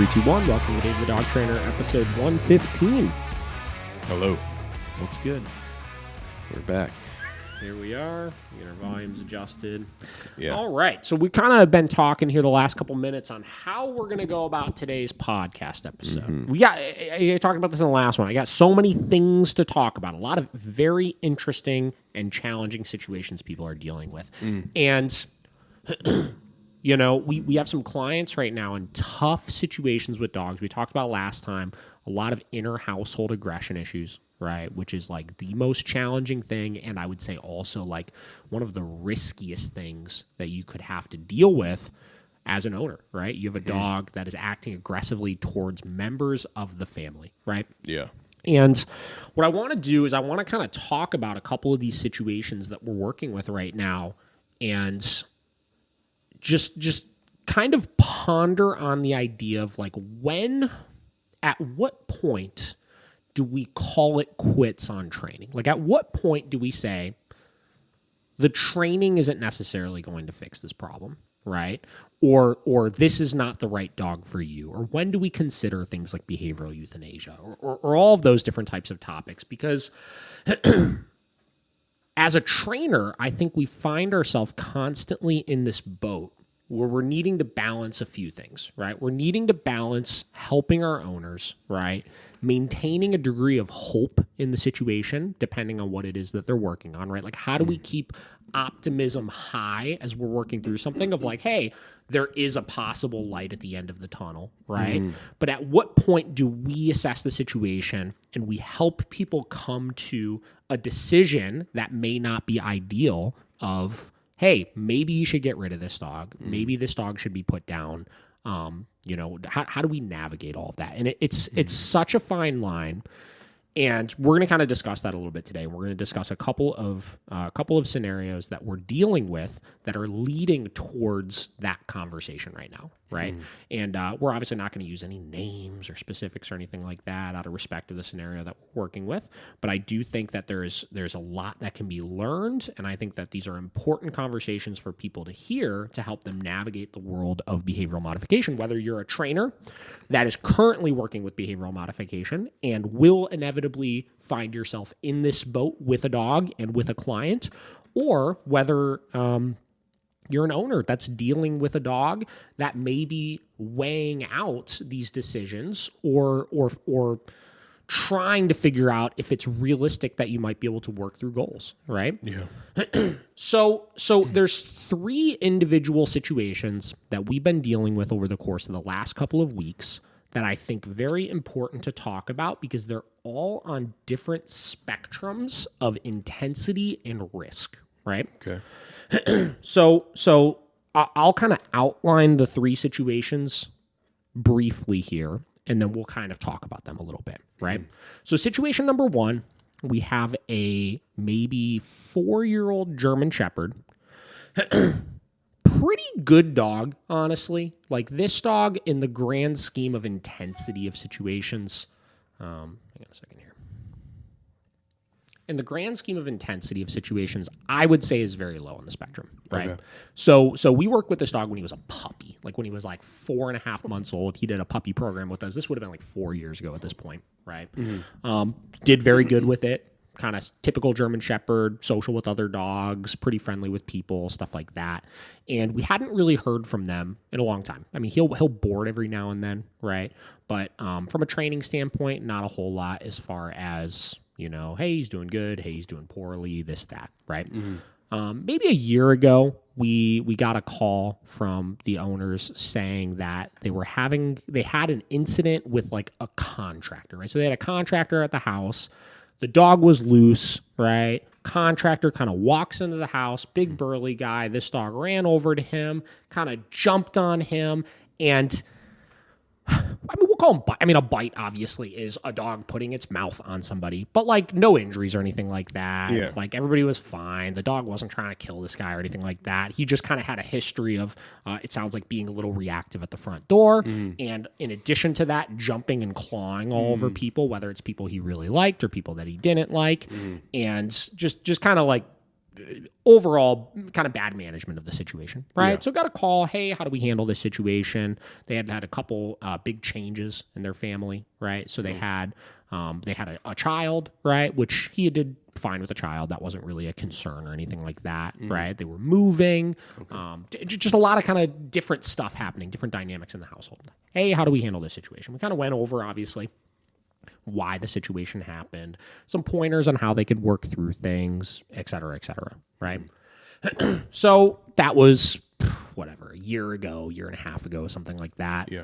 3, 2, 1. Welcome to David the Dog Trainer, episode 115. Hello. What's good? We're back. Here we are. We get our volumes adjusted. Yeah. All right. So we kind of been talking here the last couple minutes on how we're going to go about today's podcast episode. I talked about this in the last one. I got so many things to talk about. A lot of very interesting and challenging situations people are dealing with. And you know, we have some clients right now in tough situations with dogs. We talked about last time a lot of inner household aggression issues, right? Which is like the most challenging thing. And I would say also like one of the riskiest things that you could have to deal with as an owner, right? You have a dog that is acting aggressively towards members of the family, right? Yeah. And what I want to do is I want to kind of talk about a couple of these situations that we're working with right now and just kind of ponder on the idea of like at what point do we call it quits on training? Like at what point do we say the training isn't necessarily going to fix this problem, right? Or this is not the right dog for you? Or when do we consider things like behavioral euthanasia or all of those different types of topics? Because as a trainer, I think we find ourselves constantly in this boat where we're needing to balance a few things, right? We're needing to balance helping our owners, right? Maintaining a degree of hope in the situation, depending on what it is that they're working on, right? Like, how do we keep optimism high as we're working through something of like, hey, there is a possible light at the end of the tunnel, right? But at what point do we assess the situation and we help people come to a decision that may not be ideal of, hey, maybe you should get rid of this dog. Maybe this dog should be put down. You know, how do we navigate all of that? And it's such a fine line. And we're going to kind of discuss that a little bit today. We're going to discuss a couple of scenarios that we're dealing with that are leading towards that conversation right now, right? And we're obviously not going to use any names or specifics or anything like that out of respect of the scenario that we're working with. But I do think that there's a lot that can be learned, and I think that these are important conversations for people to hear to help them navigate the world of behavioral modification, whether you're a trainer that is currently working with behavioral modification and will inevitably find yourself in this boat with a dog and with a client, or whether you're an owner that's dealing with a dog that may be weighing out these decisions or trying to figure out if it's realistic that you might be able to work through goals, right? Yeah. So there's 3 individual situations that we've been dealing with over the course of the last couple of weeks that I think very important to talk about because they're all on different spectrums of intensity and risk, right? Okay. So I'll kind of outline the 3 situations briefly here, and then we'll kind of talk about them a little bit, right? So situation number 1, we have a maybe 4-year-old German Shepherd. Pretty good dog, honestly. Like this dog in the grand scheme of intensity of situations. Hang on a second here. In the grand scheme of intensity of situations, I would say is very low on the spectrum, right? Okay. So we worked with this dog when he was a puppy, like when he was like 4.5 months old. He did a puppy program with us. This would have been like 4 years ago at this point, right? Did very good with it. Kind of typical German Shepherd, social with other dogs, pretty friendly with people, stuff like that. And we hadn't really heard from them in a long time. I mean, he'll board every now and then, right? But from a training standpoint, not a whole lot as far as, you know, hey, he's doing good, hey, he's doing poorly, this, that, right? Maybe a year ago, we got a call from the owners saying that they had an incident with like a contractor, right? So they had a contractor at the house. The dog was loose, right? Contractor kind of walks into the house, big burly guy. This dog ran over to him, kind of jumped on him, and I mean, we'll call them. I mean, a bite obviously is a dog putting its mouth on somebody, but like no injuries or anything like that. Yeah. Like everybody was fine. The dog wasn't trying to kill this guy or anything like that. He just kind of had a history of, it sounds like being a little reactive at the front door. And in addition to that, jumping and clawing all over people, whether it's people he really liked or people that he didn't like. And just kind of like overall kind of bad management of the situation, right? Yeah. So got a call, hey, how do we handle this situation? They had a couple big changes in their family, right? So they had a child, right? Which he did fine with a child. That wasn't really a concern or anything like that, right? They were moving, just a lot of kind of different stuff happening, different dynamics in the household. Hey, how do we handle this situation? We kind of went over, obviously, why the situation happened, some pointers on how they could work through things, et cetera, right? So that was, whatever, a year and a half ago, something like that. Yeah.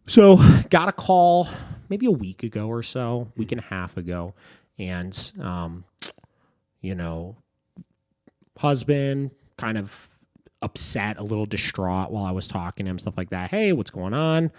So got a call maybe a week ago or so, week and a half ago, and, husband kind of upset, a little distraught while I was talking to him, stuff like that. Hey, what's going on?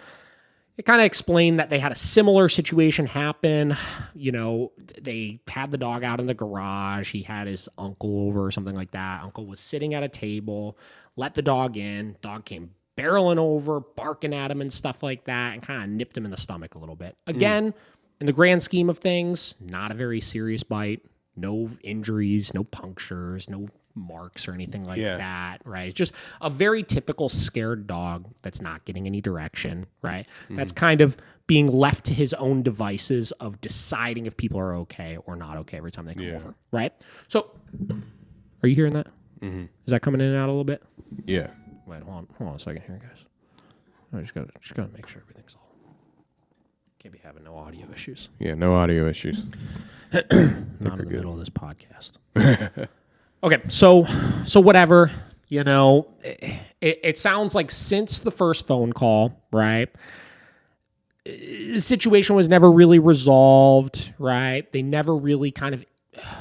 It kind of explained that they had a similar situation happen. They had the dog out in the garage. He had his uncle over or something like that. Uncle was sitting at a table, let the dog in. Dog came barreling over, barking at him and stuff like that, and kind of nipped him in the stomach a little bit. Again, in the grand scheme of things, not a very serious bite. No injuries, no punctures, no marks or anything like that, right? It's just a very typical scared dog that's not getting any direction, right? That's kind of being left to his own devices of deciding if people are okay or not okay every time they come over, right? So, are you hearing that? Is that coming in and out a little bit? Yeah. Wait, hold on a second here, guys. I just gotta make sure everything's all. Can't be having no audio issues. Yeah, no audio issues. Not in the middle of this podcast. Okay, so whatever, it sounds like since the first phone call, right, the situation was never really resolved, right? They never really kind of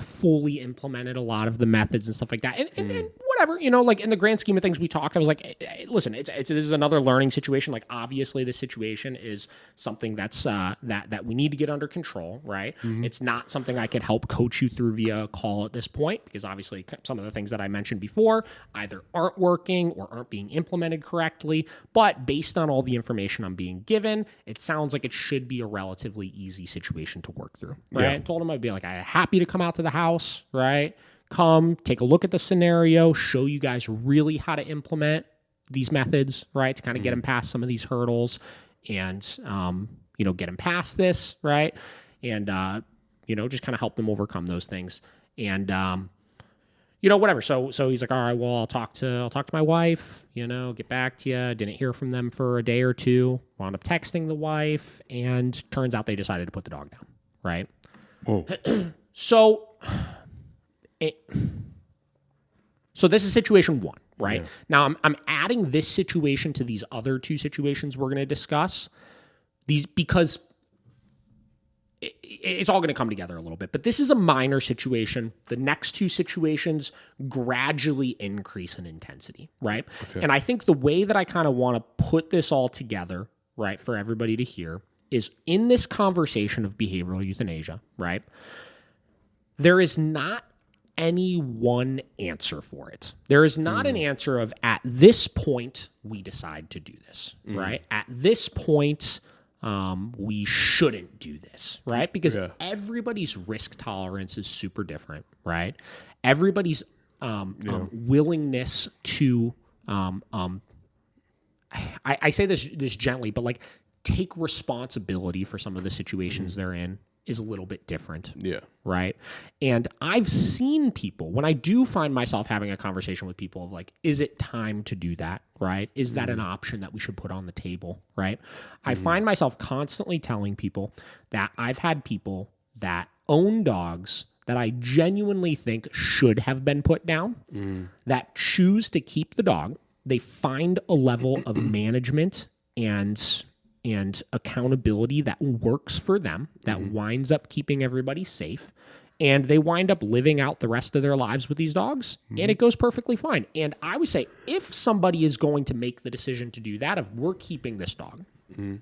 fully implemented a lot of the methods and stuff like that. And whatever, like in the grand scheme of things we talked, I was like, hey, listen, this is another learning situation. Like obviously this situation is something that's that we need to get under control, right? It's not something I could help coach you through via a call at this point, because obviously some of the things that I mentioned before either aren't working or aren't being implemented correctly. But based on all the information I'm being given, it sounds like it should be a relatively easy situation to work through, right? I told him I'd be like, I'm happy to come out to the house, right? Come take a look at the scenario, show you guys really how to implement these methods, right? To kind of get them past some of these hurdles and, get them past this, right? And, just kind of help them overcome those things. And, whatever. So he's like, all right, well, I'll talk to my wife, get back to you. Didn't hear from them for a day or two. Wound up texting the wife, and turns out they decided to put the dog down, right? Whoa. So this is situation one, right? Yeah. Now I'm adding this situation to these other two situations we're going to discuss, these because it's all going to come together a little bit. But this is a minor situation. The next two situations gradually increase in intensity, right? Okay. And I think the way that I kind of want to put this all together, right, for everybody to hear is in this conversation of behavioral euthanasia, right? There is not any one answer for it. There is not an answer of at this point we decide to do this, right? At this point we shouldn't do this, right? Because everybody's risk tolerance is super different, right? Everybody's willingness to I say this gently, but like take responsibility for some of the situations they're in is a little bit different. Yeah. Right. And I've seen people, when I do find myself having a conversation with people of like, is it time to do that? Right. Is that an option that we should put on the table? Right. I find myself constantly telling people that I've had people that own dogs that I genuinely think should have been put down, that choose to keep the dog. They find a level of management and accountability that works for them, that winds up keeping everybody safe, and they wind up living out the rest of their lives with these dogs, and it goes perfectly fine. And I would say if somebody is going to make the decision to do that, if we're keeping this dog,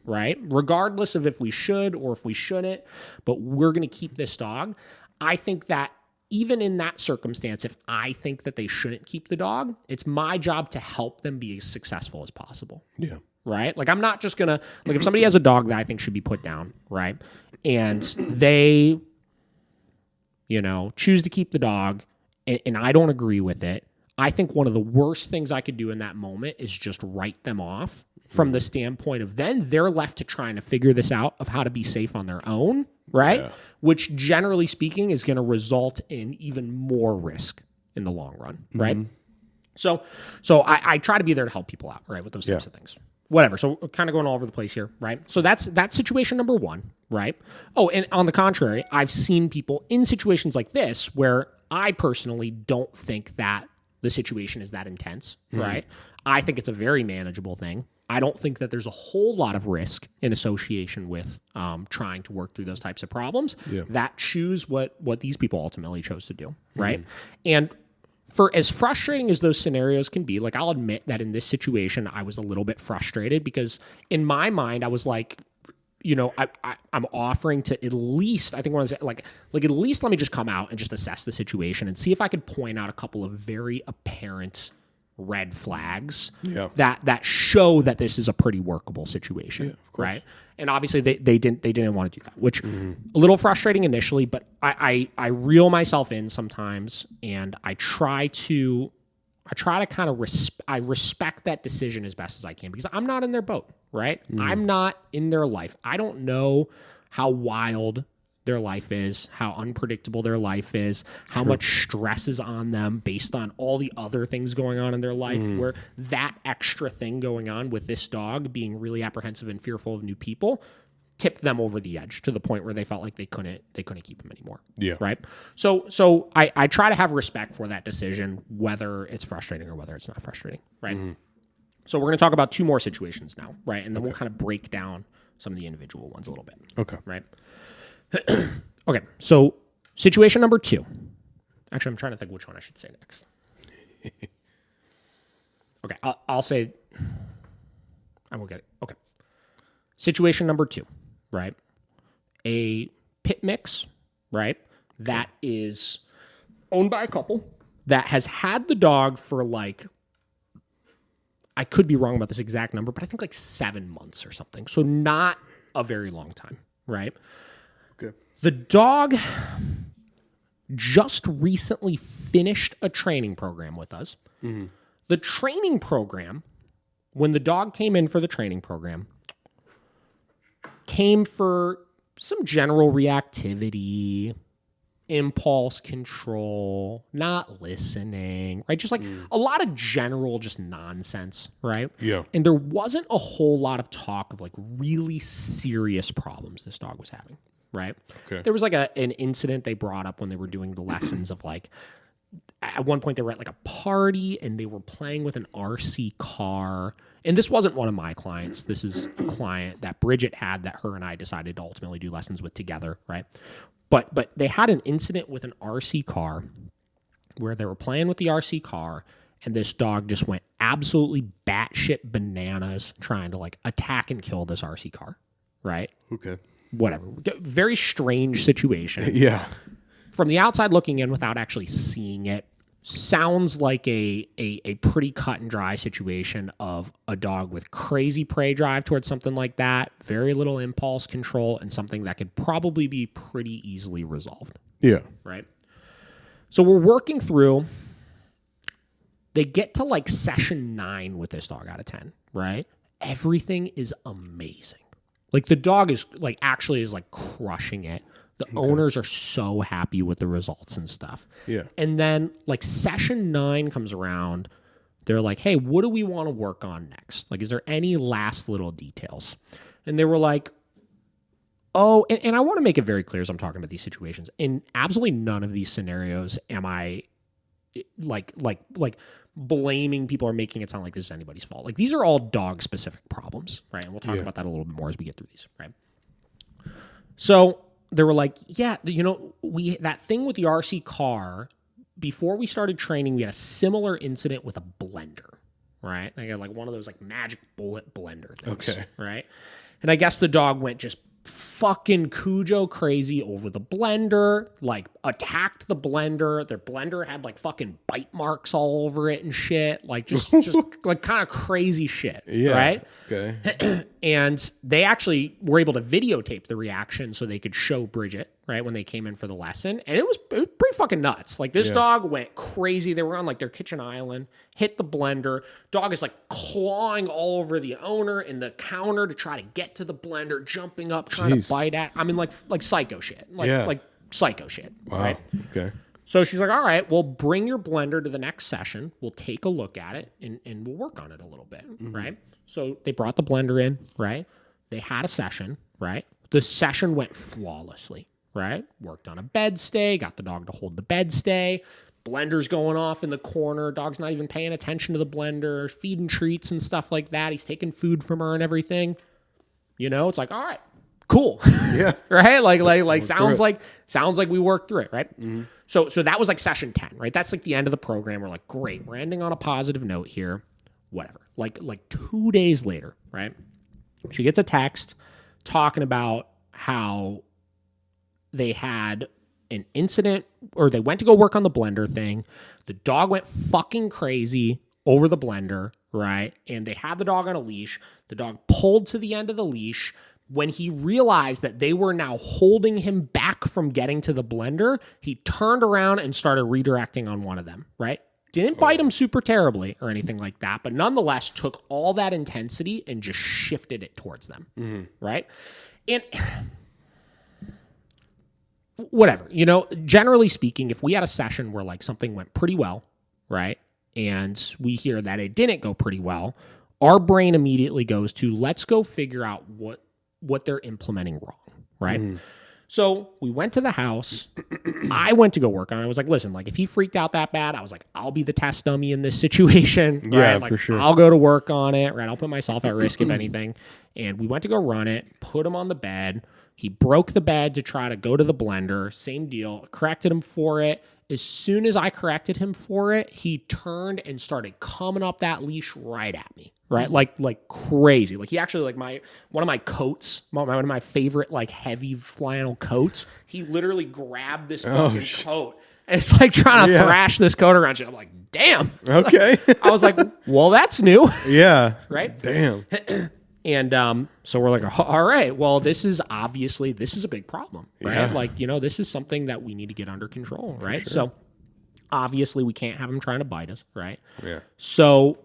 right, regardless of if we should or if we shouldn't, but we're going to keep this dog, I think that even in that circumstance, if I think that they shouldn't keep the dog, it's my job to help them be as successful as possible. Yeah. Right? Like, I'm not just going to, like, if somebody has a dog that I think should be put down, right, and they, choose to keep the dog, and I don't agree with it. I think one of the worst things I could do in that moment is just write them off from the standpoint of then they're left to trying to figure this out of how to be safe on their own, right? Yeah. Which generally speaking is going to result in even more risk in the long run, right? So I try to be there to help people out, right, with those types of things. Whatever. So kind of going all over the place here, right? So that's situation number one, right? Oh, and on the contrary, I've seen people in situations like this where I personally don't think that the situation is that intense, right? I think it's a very manageable thing. I don't think that there's a whole lot of risk in association with trying to work through those types of problems. That choose what these people ultimately chose to do, right? And for as frustrating as those scenarios can be, like I'll admit that in this situation, I was a little bit frustrated because in my mind, I was like, you know, I'm offering to at least, I think when I was like at least let me just come out and just assess the situation and see if I could point out a couple of very apparent red flags that show that this is a pretty workable situation, right? And obviously they didn't want to do that, which a little frustrating initially, but I reel myself in sometimes and I try to kind of respect that decision as best as I can because I'm not in their boat, right? I'm not in their life. I don't know how wild their life is, how unpredictable their life is, how much stress is on them based on all the other things going on in their life, where that extra thing going on with this dog being really apprehensive and fearful of new people tipped them over the edge to the point where they felt like they couldn't keep him anymore. Yeah. Right. So I try to have respect for that decision, whether it's frustrating or whether it's not frustrating. Right. So we're going to talk about two more situations now. Right. And then we'll kind of break down some of the individual ones a little bit. Okay. Right. Okay, so situation number 2. Actually, I'm trying to think which one I should say next. Okay, I'll say, I won't get it. Okay. Situation number 2, right? A pit mix, right? That is owned by a couple that has had the dog for like, I could be wrong about this exact number, but I think like 7 months or something. So not a very long time, right? The dog just recently finished a training program with us. The training program, when the dog came in for the training program, came for some general reactivity, impulse control, not listening, right? Just like a lot of general just nonsense, right? Yeah. And there wasn't a whole lot of talk of like really serious problems this dog was having. Right. Okay. There was like an incident they brought up when they were doing the lessons of like, at one point they were at like a party and they were playing with an RC car. And this wasn't one of my clients. This is a client that Bridget had that her and I decided to ultimately do lessons with together. Right. But they had an incident with an RC car where they were playing with the RC car and this dog just went absolutely batshit bananas trying to like attack and kill this RC car. Right. Okay. Whatever. Very strange situation. Yeah. From the outside looking in without actually seeing it, sounds like a pretty cut and dry situation of a dog with crazy prey drive towards something like that, very little impulse control, and something that could probably be pretty easily resolved. Yeah. Right? So we're working through, they get to like session 9 with this dog out of 10, right? Everything is amazing. Like the dog is like actually is like crushing it. The owners are so happy with the results and stuff. Yeah. And then like session 9 comes around. They're like, hey, what do we want to work on next? Like, is there any last little details? And they were like, oh, and I want to make it very clear as I'm talking about these situations. In absolutely none of these scenarios am I like blaming people or making it sound like this is anybody's fault. Like these are all dog specific problems, right? And we'll talk about that a little bit more as we get through these, right? So they were like, yeah, you know, that thing with the RC car, before we started training, we had a similar incident with a blender, right? They got like one of those like magic bullet blender things, right? And I guess the dog went just fucking Cujo crazy over the blender, like attacked the blender. Their blender had like fucking bite marks all over it and shit, like just like kind of crazy shit, right? Okay. And they actually were able to videotape the reaction so they could show Bridget, right, when they came in for the lesson. And it was pretty fucking nuts. Like, this dog went crazy. They were on, like, their kitchen island, hit the blender. Dog is, like, clawing all over the owner and the counter to try to get to the blender, jumping up, trying to bite at. I mean, like psycho shit. Like psycho shit. Wow. Right? Okay. So she's like, all right, well, bring your blender to the next session. We'll take a look at it, and we'll work on it a little bit, right? So they brought the blender in, right? They had a session, right? The session went flawlessly, right? Worked on a bed stay, got the dog to hold the bed stay. Blender's going off in the corner. Dog's not even paying attention to the blender, feeding treats and stuff like that. He's taking food from her and everything. You know, it's like, all right, cool. Yeah. Right? Like sounds like we worked through it, right? Mm-hmm. So that was like session 10, right? That's like the end of the program. We're like, great, we're ending on a positive note here. Whatever. Like 2 days later, right? She gets a text talking about how they had an incident, or they went to go work on the blender thing. The dog went fucking crazy over the blender, right? And they had the dog on a leash. The dog pulled to the end of the leash. When he realized that they were now holding him back from getting to the blender, he turned around and started redirecting on one of them, right? Didn't bite him super terribly or anything like that, but nonetheless took all that intensity and just shifted it towards them, right? And whatever, you know, generally speaking, if we had a session where like something went pretty well, right, and we hear that it didn't go pretty well, our brain immediately goes to, let's go figure out what they're implementing wrong, right? So we went to the house. I went to go work on it. I was like, listen, like if he freaked out that bad, I was like, I'll be the test dummy in this situation. Right? Yeah, like, for sure. I'll go to work on it, right? I'll put myself at risk if anything. And we went to go run it, put him on the bed. He broke the bed to try to go to the blender. Same deal. Corrected him for it. As soon as I corrected him for it, he turned and started coming up that leash right at me. Right? Like crazy. Like he actually, like one of my coats, one of my favorite like heavy flannel coats, he literally grabbed this fucking coat. And it's like trying to thrash this coat around you. I'm like, damn. Okay. I was like, well, that's new. Yeah. Right? Damn. And so we're like, all right, well, this is a big problem, right? Yeah. Like, you know, this is something that we need to get under control, right? Sure. So obviously we can't have him trying to bite us, right? Yeah. So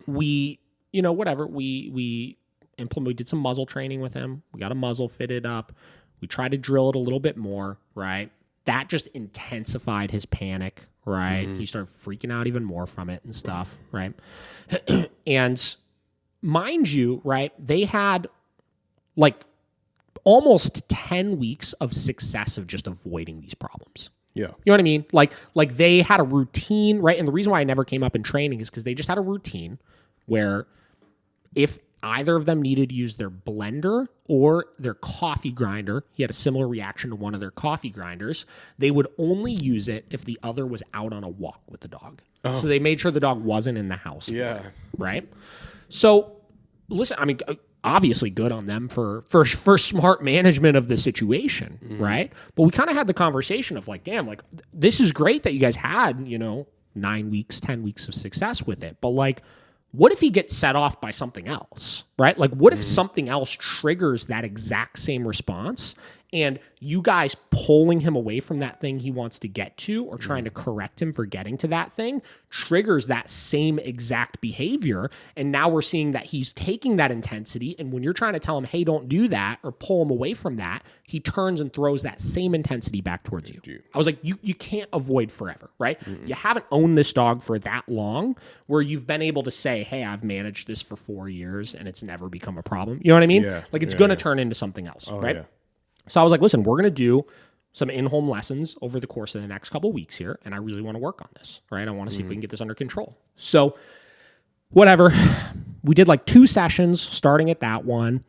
we, you know, whatever, we did some muzzle training with him. We got a muzzle fitted up. We tried to drill it a little bit more, right? That just intensified his panic, right? He started freaking out even more from it and stuff, right? And mind you, right, they had like almost 10 weeks of success of just avoiding these problems. Yeah. You know what I mean? Like they had a routine, right? And the reason why I never came up in training is because they just had a routine where if either of them needed to use their blender or their coffee grinder, he had a similar reaction to one of their coffee grinders, they would only use it if the other was out on a walk with the dog. Oh. So they made sure the dog wasn't in the house. Yeah. Right? So, listen, I mean, obviously good on them for smart management of the situation, right? But we kind of had the conversation of like, damn, like this is great that you guys had, you know, 9 weeks, 10 weeks of success with it. But like, what if he gets set off by something else, right? Like what if something else triggers that exact same response and you guys pulling him away from that thing he wants to get to or trying to correct him for getting to that thing triggers that same exact behavior. And now we're seeing that he's taking that intensity. And when you're trying to tell him, hey, don't do that or pull him away from that, he turns and throws that same intensity back towards you. I was like, you can't avoid forever, right? You haven't owned this dog for that long where you've been able to say, hey, I've managed this for 4 years and it's never become a problem. You know what I mean? Yeah. Like it's going to turn into something else, right? Yeah. So I was like, listen, we're going to do some in-home lessons over the course of the next couple of weeks here, and I really want to work on this, right? I want to see if we can get this under control. So whatever. We did like 2 sessions starting at that one.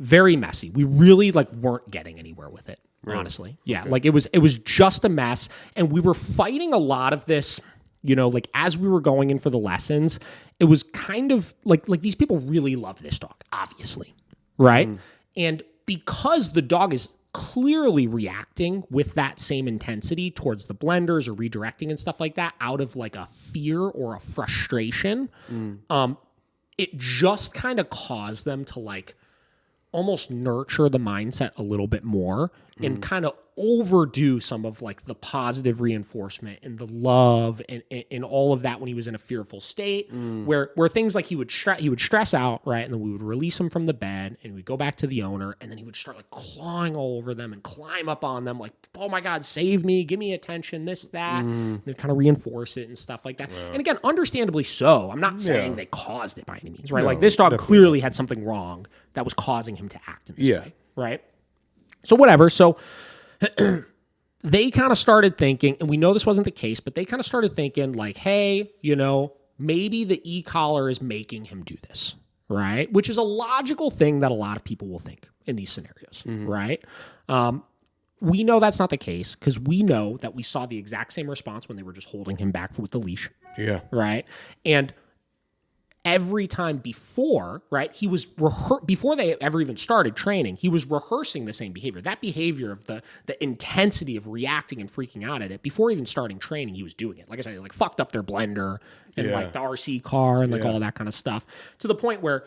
Very messy. We really like weren't getting anywhere with it, honestly. Yeah, okay. Like it was just a mess, and we were fighting a lot of this, you know, like as we were going in for the lessons, it was kind of like these people really love this dog, obviously, right? And because the dog is clearly reacting with that same intensity towards the blenders or redirecting and stuff like that out of like a fear or a frustration, it just kind of caused them to like almost nurture the mindset a little bit more and kind of overdo some of like the positive reinforcement and the love and all of that when he was in a fearful state, where things like he would stress out, right? And then we would release him from the bed and we'd go back to the owner, and then he would start like clawing all over them and climb up on them like, oh my God, save me, give me attention, this, that, and then kind of reinforce it and stuff like that. Wow. And again, understandably so. I'm not saying they caused it by any means, right? No, like this dog clearly had something wrong that was causing him to act in this way, right? So whatever. So they kind of started thinking, and we know this wasn't the case, but they kind of started thinking like, hey, maybe the e-collar is making him do this, right? Which is a logical thing that a lot of people will think in these scenarios, right? We know that's not the case because we know that we saw the exact same response when they were just holding him back with the leash. Yeah. Right? And every time before, right, he was before they ever even started training, he was rehearsing the same behavior. That behavior of the intensity of reacting and freaking out at it before even starting training, he was doing it. Like I said, like fucked up their blender and like the RC car and like all that kind of stuff, to the point where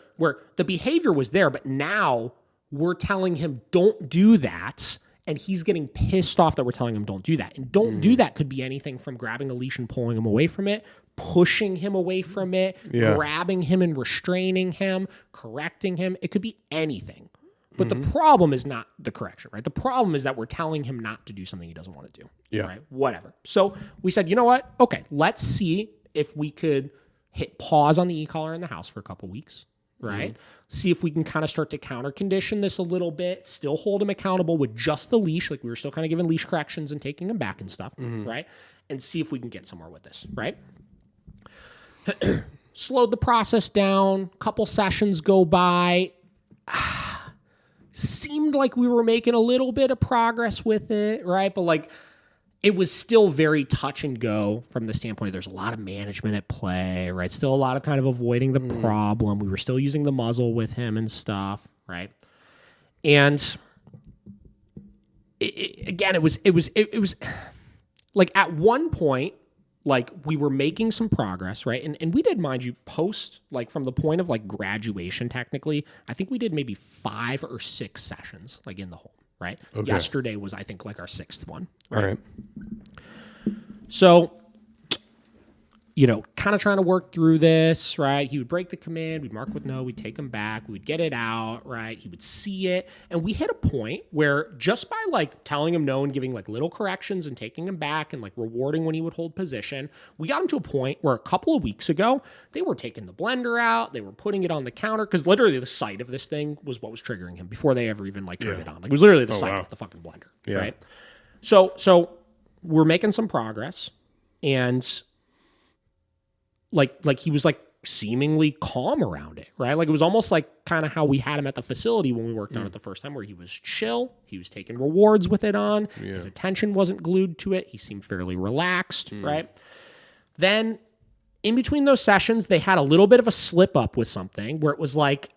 the behavior was there, but now we're telling him don't do that. And he's getting pissed off that we're telling him don't do that. And don't do that could be anything from grabbing a leash and pulling him away from it, pushing him away from it, grabbing him and restraining him, correcting him. It could be anything. But the problem is not the correction, right? The problem is that we're telling him not to do something he doesn't want to do. Yeah. Right? Whatever. So we said, you know what? Okay, let's see if we could hit pause on the e-collar in the house for a couple weeks. Right? See if we can kind of start to counter condition this a little bit, still hold him accountable with just the leash. Like we were still kind of giving leash corrections and taking him back and stuff. Right? And see if we can get somewhere with this. Right? Slowed the process down. Couple sessions go by. Seemed like we were making a little bit of progress with it. Right? But like, it was still very touch and go from the standpoint of there's a lot of management at play, right? Still a lot of kind of avoiding the problem. We were still using the muzzle with him and stuff, right? And it was like at one point, like we were making some progress, right? And we did, mind you, post, like from the point of like graduation, technically, I think we did maybe 5 or 6 sessions like in the home. Right. Okay. Yesterday was, I think, like our 6th one. Right? All right. So, kind of trying to work through this, right? He would break the command. We'd mark with no. We'd take him back. We'd get it out, right? He would see it. And we hit a point where just by like telling him no and giving like little corrections and taking him back and like rewarding when he would hold position, we got him to a point where a couple of weeks ago, they were taking the blender out. They were putting it on the counter because literally the sight of this thing was what was triggering him before they ever even like turned it on. Like it was literally the sight of the fucking blender, right? So we're making some progress, and like he was like seemingly calm around it, right? Like it was almost like kind of how we had him at the facility when we worked on it the first time, where he was chill, he was taking rewards with it on, his attention wasn't glued to it, he seemed fairly relaxed, right? Then in between those sessions, they had a little bit of a slip up with something where it was like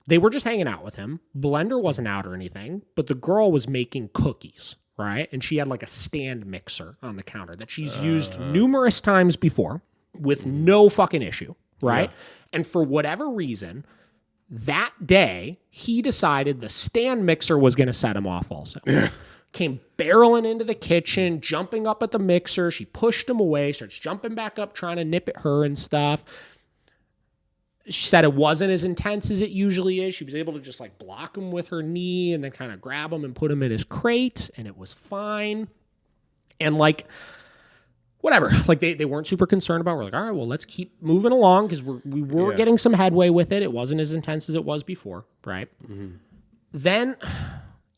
they were just hanging out with him, blender wasn't out or anything, but the girl was making cookies, right? And she had like a stand mixer on the counter that she's used numerous times before with no fucking issue, right? And for whatever reason, that day, he decided the stand mixer was going to set him off also. Came barreling into the kitchen, jumping up at the mixer. She pushed him away, starts jumping back up, trying to nip at her and stuff. She said it wasn't as intense as it usually is. She was able to just like block him with her knee and then kind of grab him and put him in his crate, and it was fine. And like, whatever, like they weren't super concerned about it. We're like, all right, well, let's keep moving along because we were getting some headway with it. It wasn't as intense as it was before, right? Then,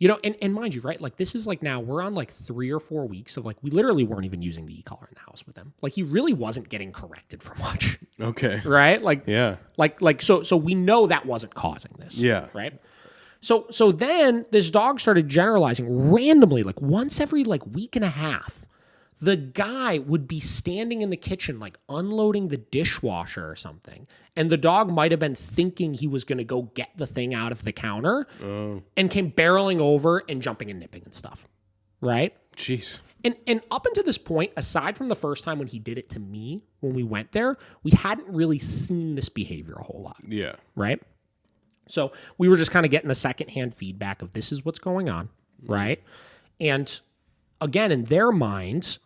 and mind you, right, like this is like now we're on like 3 or 4 weeks of like we literally weren't even using the e-collar in the house with him. Like he really wasn't getting corrected for much. Okay. Right? Like, so we know that wasn't causing this. Yeah. Right? So then this dog started generalizing randomly, like once every like week and a half. The guy would be standing in the kitchen, like unloading the dishwasher or something. And the dog might have been thinking he was going to go get the thing out of the counter and came barreling over and jumping and nipping and stuff. Right? Jeez. And up until this point, aside from the first time when he did it to me, when we went there, we hadn't really seen this behavior a whole lot. Yeah. Right? So we were just kind of getting the secondhand feedback of this is what's going on, right? And again, in their minds,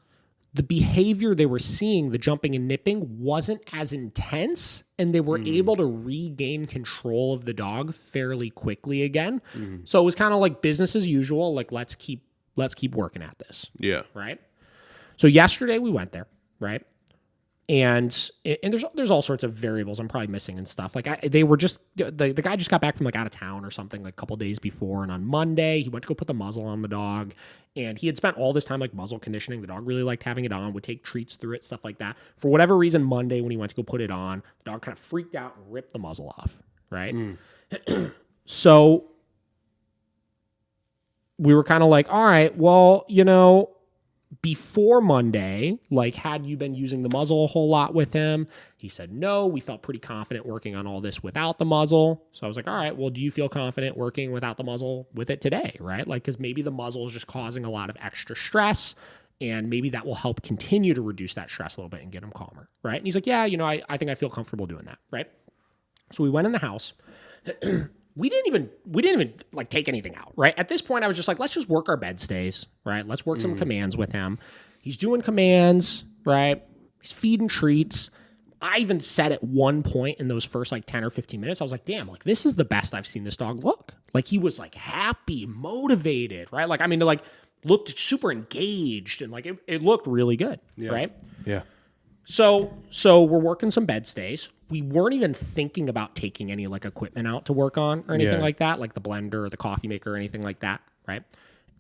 the behavior they were seeing, the jumping and nipping, wasn't as intense, and they were able to regain control of the dog fairly quickly again. So it was kind of like business as usual. Like, let's keep working at this. Yeah. Right. So yesterday we went there, right? And there's all sorts of variables I'm probably missing and stuff. Like they were just the guy just got back from like out of town or something like a couple days before, and on Monday he went to go put the muzzle on the dog, and he had spent all this time like muzzle conditioning. The dog really liked having it on, would take treats through it, stuff like that. For whatever reason, Monday when he went to go put it on, the dog kind of freaked out and ripped the muzzle off. Right. So we were kind of like, all right, well, before Monday, like, had you been using the muzzle a whole lot with him? He said no. We felt pretty confident working on all this without the muzzle. So I was like, all right, well, do you feel confident working without the muzzle with it today, right? Like, because maybe the muzzle is just causing a lot of extra stress, and maybe that will help continue to reduce that stress a little bit and get him calmer, right? And he's like, yeah, I think I feel comfortable doing that, right? So we went in the house. We didn't even like take anything out, right? At this point, I was just like, let's just work our bed stays, right? Let's work some commands with him. He's doing commands, right? He's feeding treats. I even said at one point in those first like 10 or 15 minutes, I was like, damn, like this is the best I've seen this dog look. Like he was like happy, motivated, right? Like, I mean, like looked super engaged, and like it looked really good, right? Yeah. So we're working some bed stays. We weren't even thinking about taking any like equipment out to work on or anything like that, like the blender or the coffee maker or anything like that, right?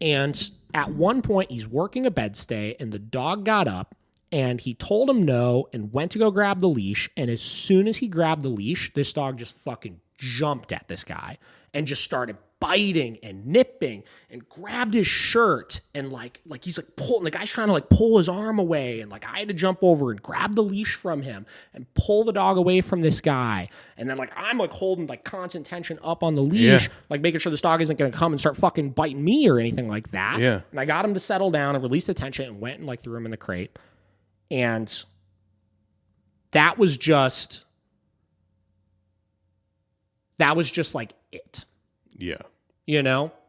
And at one point, he's working a bed stay, and the dog got up, and he told him no and went to go grab the leash. And as soon as he grabbed the leash, this dog just fucking jumped at this guy and just started biting and nipping and grabbed his shirt, and like he's like pulling, the guy's trying to like pull his arm away, and like I had to jump over and grab the leash from him and pull the dog away from this guy. And then like I'm like holding like constant tension up on the leash, like making sure this dog isn't going to come and start fucking biting me or anything like that. Yeah. And I got him to settle down and release the tension and went and like threw him in the crate. And that was just like it. Yeah.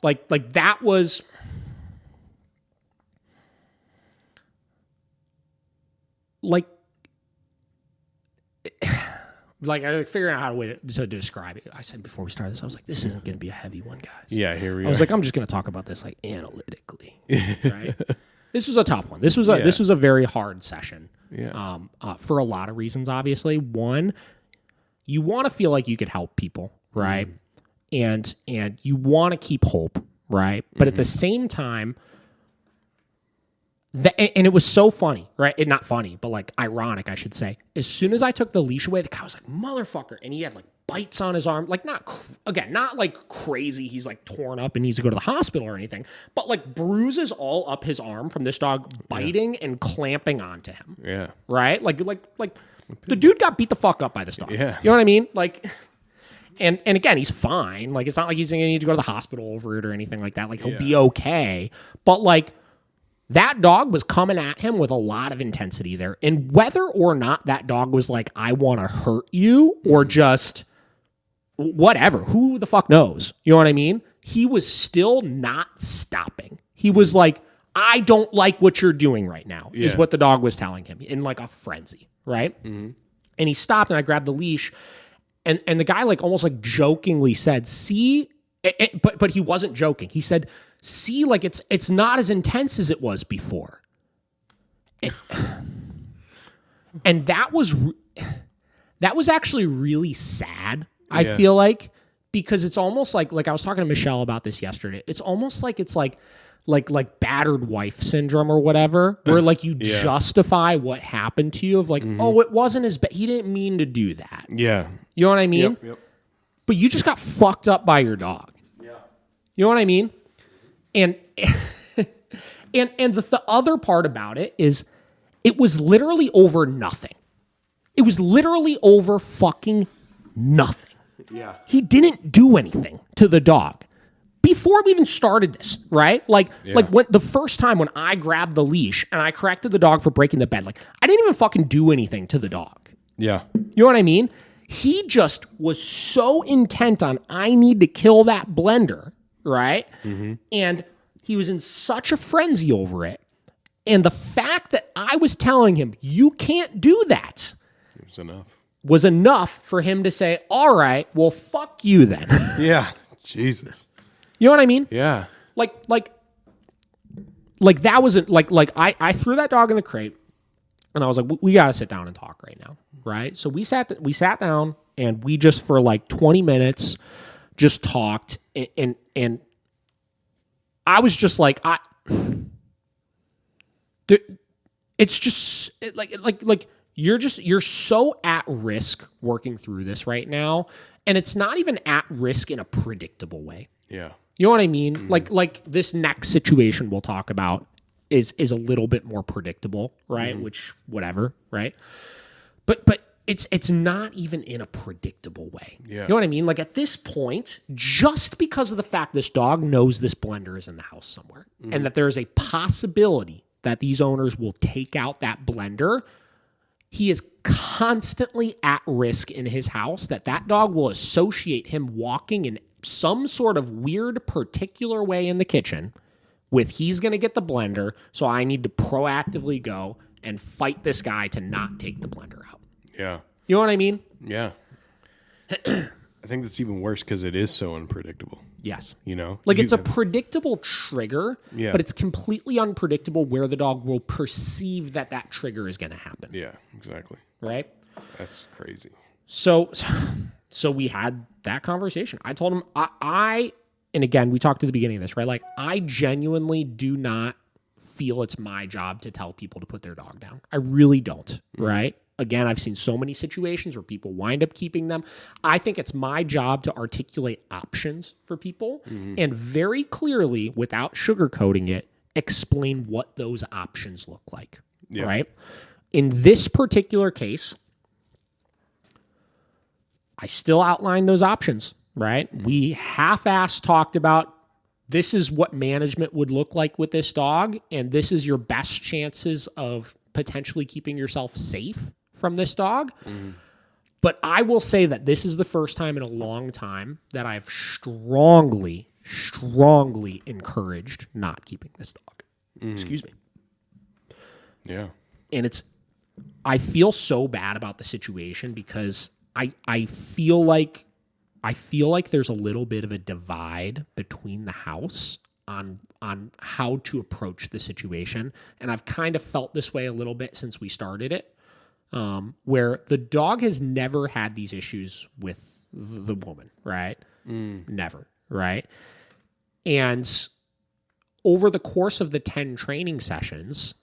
Like that was like I was figuring out how to describe it. I said before we started this, I was like, this isn't going to be a heavy one, guys. Yeah, here we are. I was like, I'm just going to talk about this like analytically, right? This was a tough one. This was a very hard session. Yeah. For a lot of reasons, obviously. One, you want to feel like you could help people, right? And you want to keep hope, right? But at the same time, and it was so funny, right? Not funny, but like ironic, I should say. As soon as I took the leash away, the guy was like, motherfucker. And he had like bites on his arm. Like not like crazy. He's like torn up and needs to go to the hospital or anything. But like bruises all up his arm from this dog biting and clamping onto him. Yeah. Right? Like the dude got beat the fuck up by this dog. Yeah. You know what I mean? Like... And again, he's fine. Like, it's not like he's going to need to go to the hospital over it or anything like that. Like, he'll be okay. But, like, that dog was coming at him with a lot of intensity there. And whether or not that dog was like, I want to hurt you, or just whatever, who the fuck knows? You know what I mean? He was still not stopping. He was like, I don't like what you're doing right now, is what the dog was telling him in like a frenzy, right? And he stopped, and I grabbed the leash. And the guy like almost like jokingly said, see, but he wasn't joking. He said, see, like it's not as intense as it was before. And that was actually really sad, I feel like, because it's almost like I was talking to Michelle about this yesterday. It's almost like it's like battered wife syndrome or whatever, where like you justify what happened to you of like, oh, it wasn't as bad. He didn't mean to do that. Yeah. You know what I mean? Yep. But you just got fucked up by your dog. Yeah. You know what I mean? And the other part about it is it was literally over nothing. It was literally over fucking nothing. Yeah. He didn't do anything to the dog. Before we even started this, right? Like when the first time when I grabbed the leash and I corrected the dog for breaking the bed, like I didn't even fucking do anything to the dog. Yeah. You know what I mean? He just was so intent on, I need to kill that blender, right? And he was in such a frenzy over it. And the fact that I was telling him, you can't do that, was enough for him to say, all right, well, fuck you then. Yeah. Jesus. You know what I mean? Yeah. Like that wasn't like I threw that dog in the crate and I was like, we got to sit down and talk right now. Right. So we sat down and we just for like 20 minutes just talked and I was just like, it's just like you're like so at risk working through this right now. And it's not even at risk in a predictable way. Yeah. You know what I mean? Like this next situation we'll talk about is a little bit more predictable, right? Which whatever, right? But it's not even in a predictable way. Yeah. You know what I mean? Like at this point, just because of the fact this dog knows this blender is in the house somewhere and that there's a possibility that these owners will take out that blender, he is constantly at risk in his house that dog will associate him walking in some sort of weird particular way in the kitchen with he's going to get the blender, so I need to proactively go and fight this guy to not take the blender out. Yeah. You know what I mean? Yeah. I think that's even worse because it is so unpredictable. Yes. You know? Like it's a predictable trigger, Yeah. but it's completely unpredictable where the dog will perceive that trigger is going to happen. Yeah, exactly. Right? That's crazy. So we had that conversation. I told him, and again, we talked at the beginning of this, right? Like, I genuinely do not feel it's my job to tell people to put their dog down. I really don't, right? Again, I've seen so many situations where people wind up keeping them. I think it's my job to articulate options for people and very clearly, without sugarcoating it, explain what those options look like, right? In this particular case, I still outlined those options, right? We half-assed talked about this is what management would look like with this dog, and this is your best chances of potentially keeping yourself safe from this dog. But I will say that this is the first time in a long time that I've strongly encouraged not keeping this dog. Excuse me. Yeah. And I feel so bad about the situation because I feel like there's a little bit of a divide between the house on how to approach the situation. And I've kind of felt this way a little bit since we started it, where the dog has never had these issues with the woman, right? Never, right? And over the course of the 10 training sessions,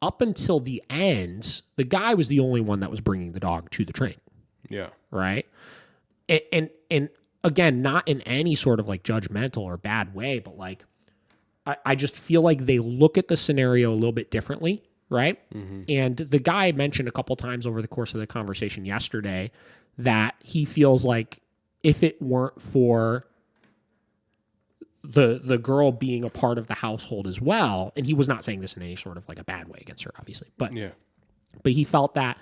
up until the end, the guy was the only one that was bringing the dog to the training. Yeah. Right. And again, not in any sort of like judgmental or bad way, but like, I just feel like they look at the scenario a little bit differently. Right. And the guy mentioned a couple times over the course of the conversation yesterday that he feels like if it weren't for the girl being a part of the household as well, and he was not saying this in any sort of like a bad way against her, obviously, but he felt that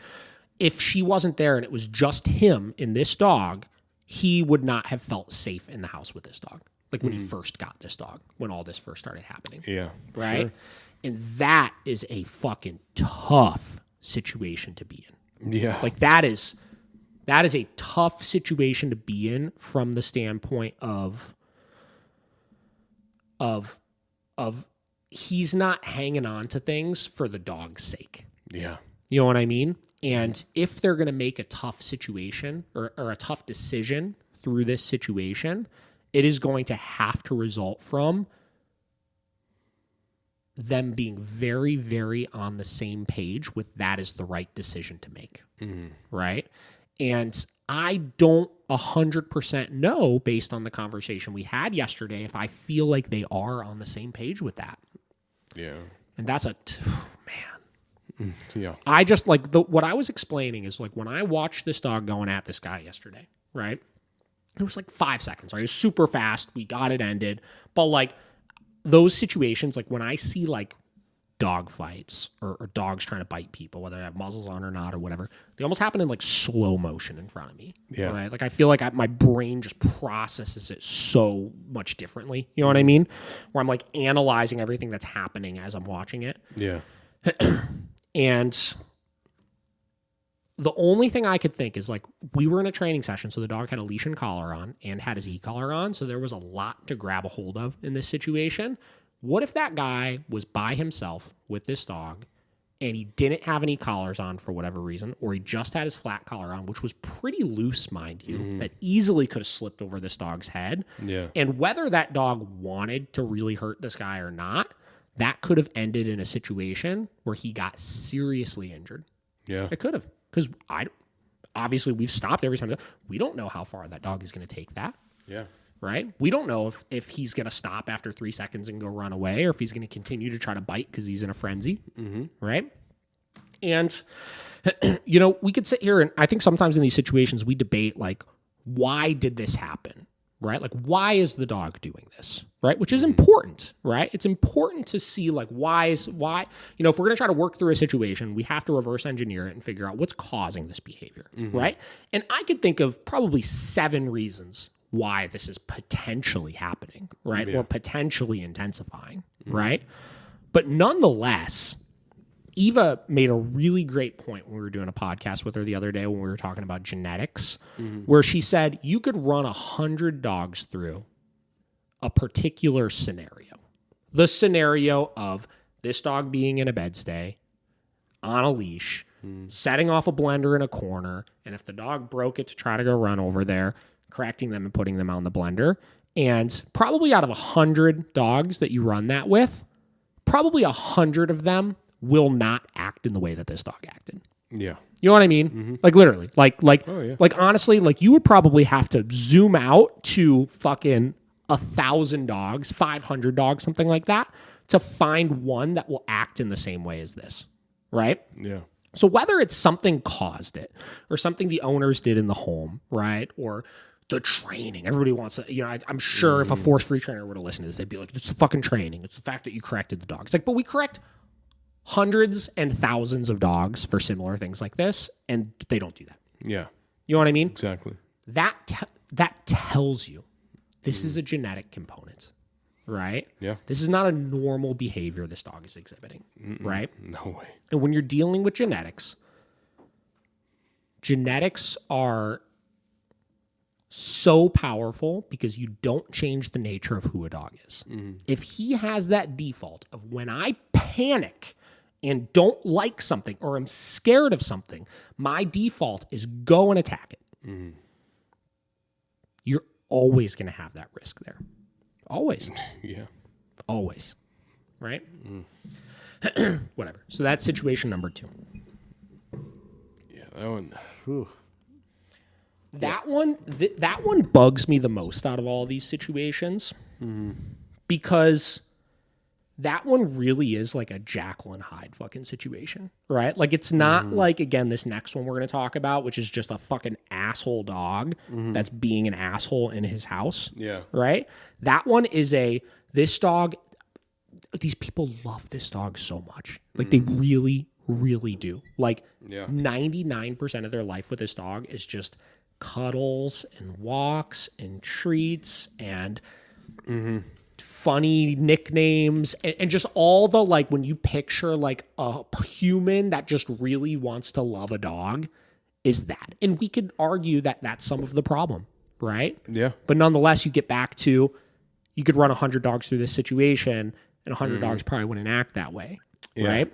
if she wasn't there and it was just him and this dog, he would not have felt safe in the house with this dog. Like when he first got this dog, when all this first started happening. Yeah. Right? Sure. And that is a fucking tough situation to be in. Yeah. Like that is a tough situation to be in from the standpoint of he's not hanging on to things for the dog's sake. Yeah. You know what I mean? And if they're going to make a tough situation or a tough decision through this situation, it is going to have to result from them being very, very on the same page with that is the right decision to make. Right? And I don't 100% know, based on the conversation we had yesterday, if I feel like they are on the same page with that. Yeah. And that's man. Yeah. I just like what I was explaining is like when I watched this dog going at this guy yesterday, right? It was like 5 seconds, right? It was super fast. We got it ended. But like those situations, like when I see like dog fights or dogs trying to bite people, whether they have muzzles on or not or whatever, they almost happen in like slow motion in front of me. Yeah. Right. Like I feel like my brain just processes it so much differently. You know what I mean? Where I'm like analyzing everything that's happening as I'm watching it. Yeah. And the only thing I could think is like we were in a training session, so the dog had a leash and collar on and had his e-collar on, so there was a lot to grab a hold of in this situation. What if that guy was by himself with this dog and he didn't have any collars on for whatever reason, or he just had his flat collar on, which was pretty loose, mind you, that easily could have slipped over this dog's head. Yeah. And whether that dog wanted to really hurt this guy or not, that could have ended in a situation where he got seriously injured. Yeah. It could have. Because obviously we've stopped every time. We don't know how far that dog is going to take that. Yeah. Right? We don't know if he's going to stop after 3 seconds and go run away, or if he's going to continue to try to bite because he's in a frenzy. Mm-hmm. Right? And, you know, we could sit here and I think sometimes in these situations we debate, like, why did this happen? Right? Like, why is the dog doing this? Right? Which is important, right? It's important to see, like, why, you know, if we're going to try to work through a situation, we have to reverse engineer it and figure out what's causing this behavior, right? And I could think of probably 7 reasons why this is potentially happening, right? Yeah. Or potentially intensifying, right? But nonetheless, Eva made a really great point when we were doing a podcast with her the other day when we were talking about genetics, where she said you could run 100 dogs through a particular scenario. The scenario of this dog being in a bedstay, on a leash, setting off a blender in a corner, and if the dog broke it to try to go run over there, correcting them and putting them on the blender. And probably out of 100 dogs that you run that with, probably 100 of them will not act in the way that this dog acted. Yeah. You know what I mean? Like literally, like honestly, like you would probably have to zoom out to fucking 1,000 dogs, 500 dogs, something like that, to find one that will act in the same way as this, right? Yeah. So whether it's something caused it or something the owners did in the home, right? Or the training. Everybody wants to, you know, I'm sure if a force-free trainer were to listen to this, they'd be like, it's the fucking training. It's the fact that you corrected the dog. It's like, but we correct hundreds and thousands of dogs for similar things like this, and they don't do that. Yeah. You know what I mean? Exactly. That tells you this is a genetic component, right? Yeah. This is not a normal behavior this dog is exhibiting, right? No way. And when you're dealing with genetics are so powerful because you don't change the nature of who a dog is. If he has that default of when I panic and don't like something or I'm scared of something, my default is go and attack it. You're always going to have that risk there. Always. Yeah. Always. Right? Whatever. So that's situation number 2. Yeah, that one. Whew. That one bugs me the most out of all these situations because that one really is like a Jekyll and Hyde fucking situation, right? Like it's not like, again, this next one we're going to talk about, which is just a fucking asshole dog that's being an asshole in his house. Yeah. Right? That one is this dog, these people love this dog so much. Like they really, really do. Like 99% of their life with this dog is just cuddles and walks and treats and funny nicknames and just all the, like, when you picture like a human that just really wants to love a dog is that. And we could argue that that's some of the problem, right? Yeah. But nonetheless, you get back to, you could run 100 dogs through this situation and 100 dogs probably wouldn't act that way, right?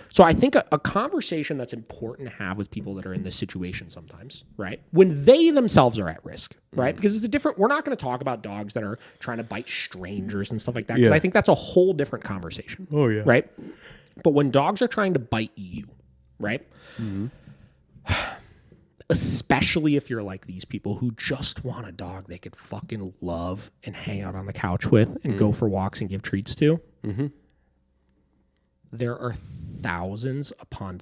So I think a conversation that's important to have with people that are in this situation sometimes, right? When they themselves are at risk, right? Because it's a different, we're not going to talk about dogs that are trying to bite strangers and stuff like that, because I think that's a whole different conversation. Oh, yeah. Right? But when dogs are trying to bite you, right? Especially if you're like these people who just want a dog they could fucking love and hang out on the couch with and go for walks and give treats to. There are thousands upon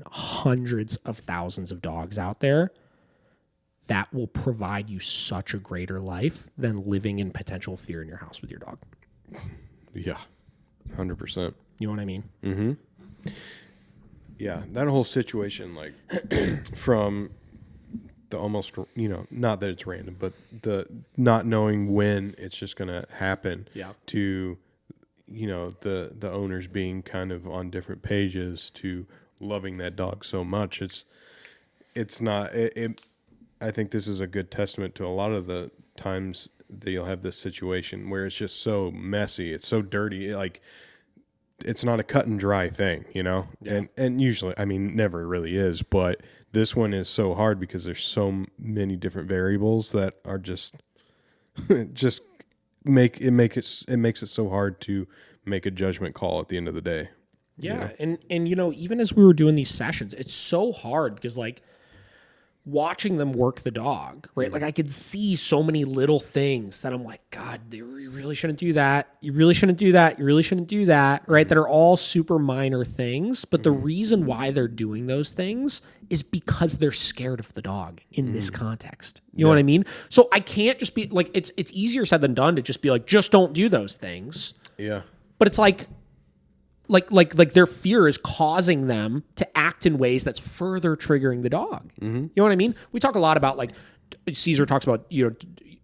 hundreds of thousands of dogs out there that will provide you such a greater life than living in potential fear in your house with your dog. Yeah. 100%. You know what I mean? Mm-hmm. Yeah, that whole situation, like, from the almost, not that it's random, but the not knowing when it's just going to happen to, the owners being kind of on different pages to loving that dog so much. It's not, I think this is a good testament to a lot of the times that you'll have this situation where it's just so messy. It's so dirty. It's not a cut and dry thing, Yeah. And usually, never really is, but this one is so hard because there's so many different variables that are just makes it so hard to make a judgment call at the end of the day. Yeah. And even as we were doing these sessions, it's so hard because watching them work the dog, right? Like I could see so many little things that I'm like, God, you really shouldn't do that. You really shouldn't do that. You really shouldn't do that, right? That are all super minor things. But the reason why they're doing those things is because they're scared of the dog in this context. You know what I mean? So I can't just be like, it's easier said than done to just be like, just don't do those things. Yeah. But it's like their fear is causing them to act in ways that's further triggering the dog. Mm-hmm. You know what I mean? We talk a lot about Caesar talks about,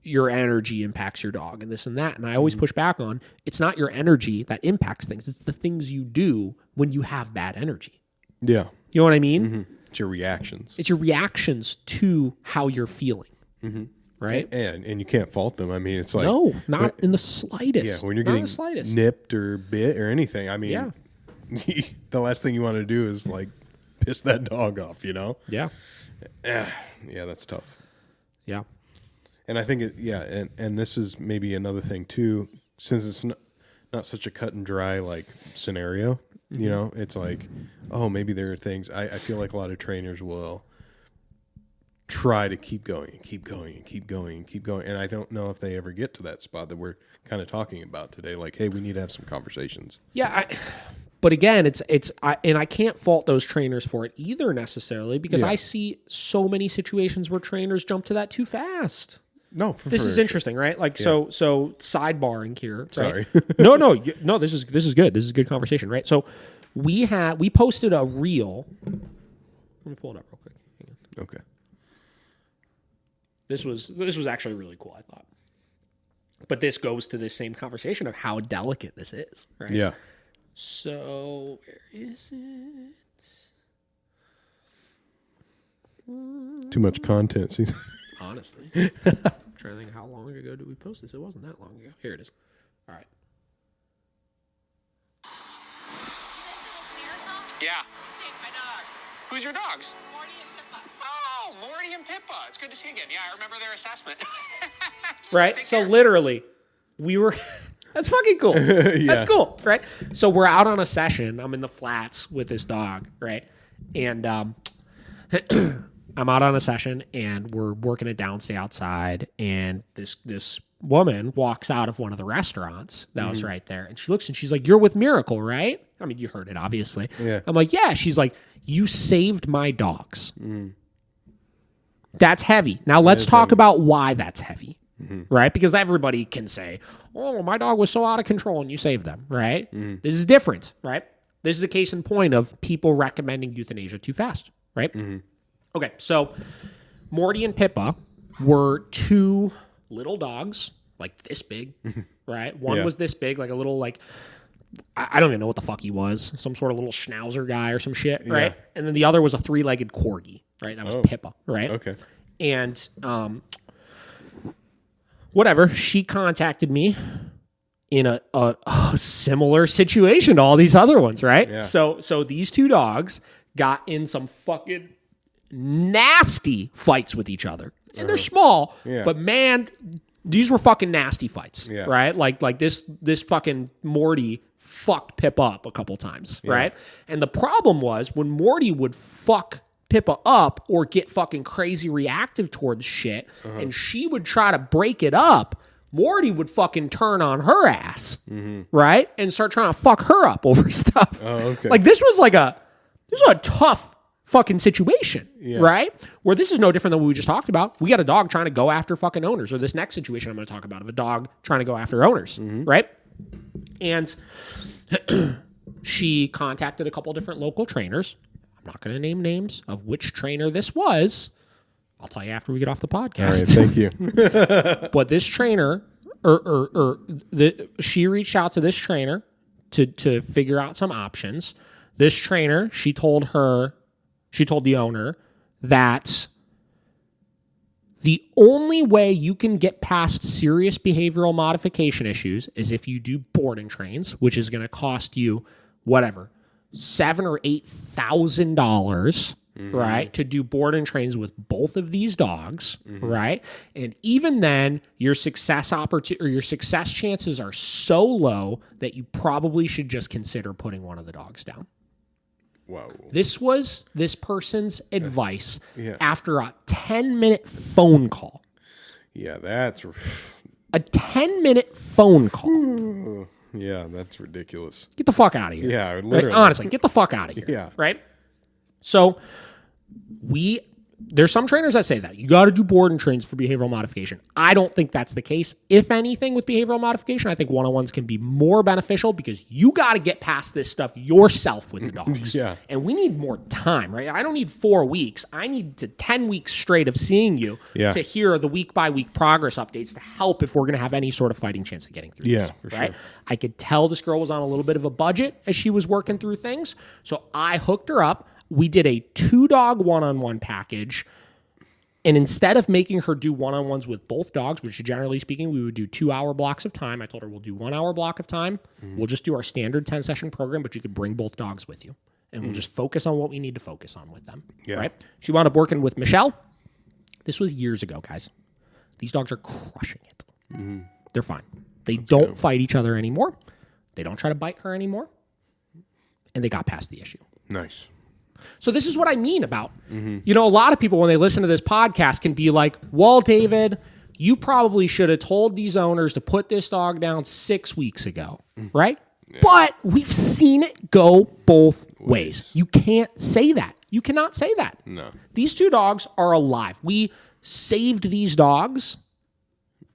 your energy impacts your dog and this and that. And I always push back on, it's not your energy that impacts things. It's the things you do when you have bad energy. Yeah. You know what I mean? Mm-hmm. It's your reactions. It's your reactions to how you're feeling. Mm-hmm. Right? And you can't fault them. It's like... No, not in the slightest. Yeah, when you're getting nipped or bit or anything, the last thing you want to do is, piss that dog off, Yeah. Yeah, that's tough. Yeah. And I think, and this is maybe another thing, too, since it's not such a cut and dry, scenario, it's like, oh, maybe there are things... I feel like a lot of trainers will... try to keep going and keep going and keep going and keep going. And I don't know if they ever get to that spot that we're kind of talking about today. Like, hey, we need to have some conversations. Yeah. But again, I can't fault those trainers for it either necessarily because I see so many situations where trainers jump to that too fast. No, this is interesting, right? So sidebarring here. Right? Sorry. No, this is good. This is a good conversation, right? So we posted a reel. Let me pull it up real quick. Hang on. Okay. This was actually really cool, I thought. But this goes to this same conversation of how delicate this is, right? Yeah. So, where is it? Too much content. See? Honestly. I'm trying to think how long ago did we post this? It wasn't that long ago. Here it is. All right. Yeah. Saved my dogs. Who's your dogs? Morty and Pippa. Oh, Morty and Pippa. It's good to see you again. Yeah, I remember their assessment. Right? So literally, we were... That's fucking cool. Yeah. That's cool, right? So we're out on a session. I'm in the flats with this dog, right? And I'm out on a session, and we're working it downstay outside, and this woman walks out of one of the restaurants that was right there, and she looks, and she's like, "You're with Miracle, right?" I mean, you heard it, obviously. Yeah. I'm like, "Yeah." She's like, "You saved my dogs." That's heavy. Now let's talk about why that's heavy. Right? Because everybody can say, oh, my dog was so out of control and you saved them, right? This is different, right? This is a case in point of people recommending euthanasia too fast, right? Okay, so Morty and Pippa were two little dogs, like this big, right? One was this big, like a little, I don't even know what the fuck he was, some sort of little schnauzer guy or some shit, right? Yeah. And then the other was a three-legged corgi, right? That was Pippa, right? Okay. And whatever, she contacted me in a similar situation to all these other ones, right? Yeah. So these two dogs got in some fucking nasty fights with each other. And they're small, but man, these were fucking nasty fights, right? Like this fucking Morty fucked Pippa up a couple times, right? And the problem was when Morty would fuck Pippa up or get fucking crazy reactive towards shit, and she would try to break it up, Morty would fucking turn on her ass, right? And start trying to fuck her up over stuff. Oh, okay. Like this was a tough fucking situation, right? Where this is no different than what we just talked about. We got a dog trying to go after fucking owners, or this next situation I'm going to talk about of a dog trying to go after owners, right? And she contacted a couple different local trainers. I'm not going to name names of which trainer this was. I'll tell you after we get off the podcast. All right, thank you. But this trainer, she reached out to this trainer to figure out some options. This trainer, she told the owner that the only way you can get past serious behavioral modification issues is if you do board and trains, which is going to cost you whatever, $7,000 or $8,000, right, to do board and trains with both of these dogs, right? And even then, your success chances are so low that you probably should just consider putting one of the dogs down. Whoa. This was this person's advice Yeah. after a 10-minute phone call. Yeah, that's A 10-minute phone call. yeah, that's ridiculous. Get the fuck out of here. Yeah, Right? literally. Honestly, get the fuck out of here. Yeah. Right? So there's some trainers that say that. You got to do board and trains for behavioral modification. I don't think that's the case. If anything, with behavioral modification, I think one-on-ones can be more beneficial because you got to get past this stuff yourself with the dogs. Yeah. And we need more time, right? I don't need 4 weeks. I need 10 weeks straight of seeing you to hear the week-by-week progress updates to help if we're going to have any sort of fighting chance of getting through this. For right? sure. I could tell this girl was on a little bit of a budget as she was working through things. So I hooked her up. We did a 2-dog one-on-one package. And instead of making her do one-on-ones with both dogs, which generally speaking, we would do 2-hour blocks of time. I told her we'll do 1 hour block of time. We'll just do our standard 10-session program, but you could bring both dogs with you. And we'll just focus on what we need to focus on with them. Yeah. Right? She wound up working with Michelle. This was years ago, guys. These dogs are crushing it. They're fine. They don't fight each other anymore. They don't try to bite her anymore. And they got past the issue. Nice. So this is what I mean about, a lot of people when they listen to this podcast can be like, well, David, you probably should have told these owners to put this dog down 6 weeks ago, right? Yeah. But we've seen it go both ways. You can't say that. You cannot say that. No. These 2 dogs are alive. We saved these dogs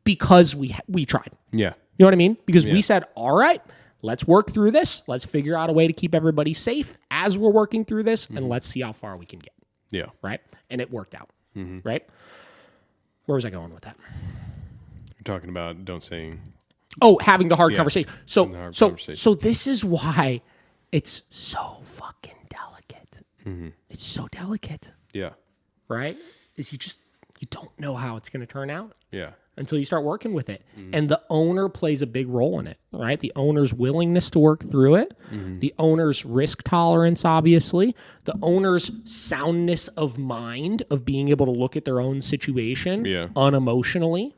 because we tried. Yeah. You know what I mean? Because we said, all right, let's work through this. Let's figure out a way to keep everybody safe as we're working through this, and let's see how far we can get. Yeah. Right? And it worked out. Right? Where was I going with that? You're talking about don't saying. Oh, having the hard conversation. So conversation. this is why it's so fucking delicate. It's so delicate. Yeah. Right? Is you don't know how it's going to turn out. Yeah. Until you start working with it. And the owner plays a big role in it, right? The owner's willingness to work through it, the owner's risk tolerance, obviously, the owner's soundness of mind of being able to look at their own situation unemotionally,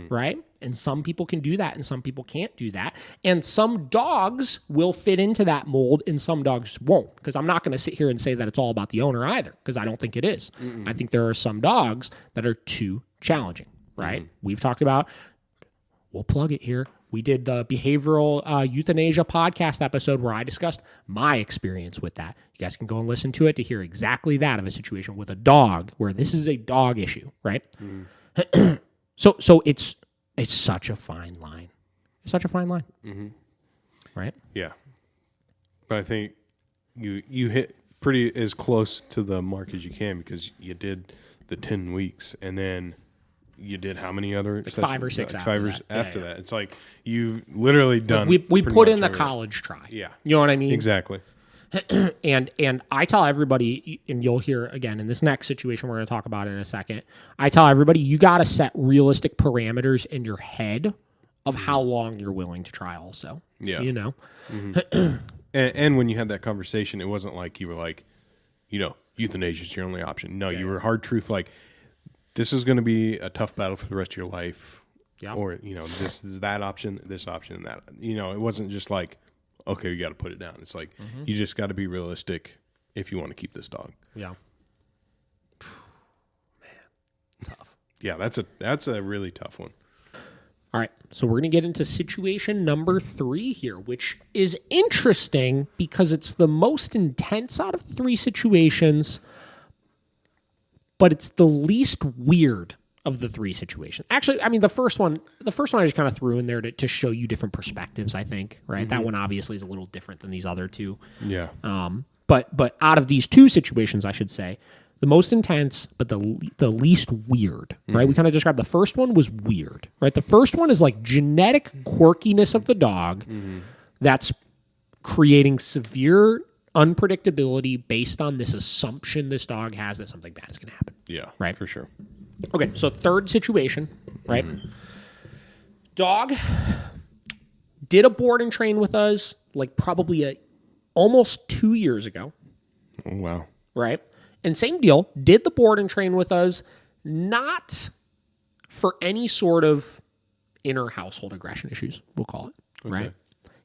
right? And some people can do that and some people can't do that. And some dogs will fit into that mold and some dogs won't. Because I'm not going to sit here and say that it's all about the owner either, because I don't think it is. I think there are some dogs that are too challenging. Right? We've talked about, we'll plug it here. We did the behavioral euthanasia podcast episode where I discussed my experience with that. You guys can go and listen to it to hear exactly that of a situation with a dog where this is a dog issue, right? So it's such a fine line. It's such a fine line. Right? Yeah. But I think you hit pretty as close to the mark as you can because you did the 10 weeks and then you did how many other sessions? 5 or 6 after that. It's like you've literally done. We put in the college try. Yeah, you know what I mean. Exactly. And I tell everybody, and you'll hear again in this next situation we're going to talk about in a second. I tell everybody you got to set realistic parameters in your head of how long you're willing to try. Also, you know. And when you had that conversation, it wasn't like you were like, euthanasia is your only option. No, you were hard truth like. This is going to be a tough battle for the rest of your life. Yeah. Or, this is that option, this option, and that. It wasn't just like, okay, you got to put it down. It's like, you just got to be realistic if you want to keep this dog. Yeah. Man, tough. Yeah, that's a really tough one. All right, so we're going to get into situation number 3 here, which is interesting because it's the most intense out of the 3 situations, but it's the least weird of the three situations. Actually, I mean, the first one I just kind of threw in there to show you different perspectives, I think, right? That one obviously is a little different than these other two. Yeah. But out of these two situations, I should say, the most intense, but the least weird, right? We kind of described the first one was weird, right? The first one is like genetic quirkiness of the dog that's creating severe unpredictability based on this assumption this dog has that something bad is going to happen. Yeah. Right. For sure. Okay, so third situation, right? Dog did a board and train with us like probably almost 2 years ago. Oh, wow. Right? And same deal, did the board and train with us, not for any sort of inner household aggression issues, we'll call it, right?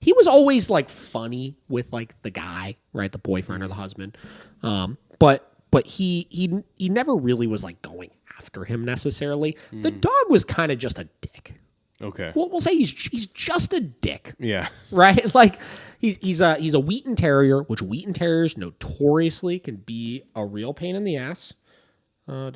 He was always like funny with like the guy, right? The boyfriend or the husband. But he never really was like going after him necessarily. The dog was kind of just a dick. Okay. We'll say he's just a dick. Yeah. Right? Like he's a Wheaten Terrier, which Wheaten Terriers notoriously can be a real pain in the ass. So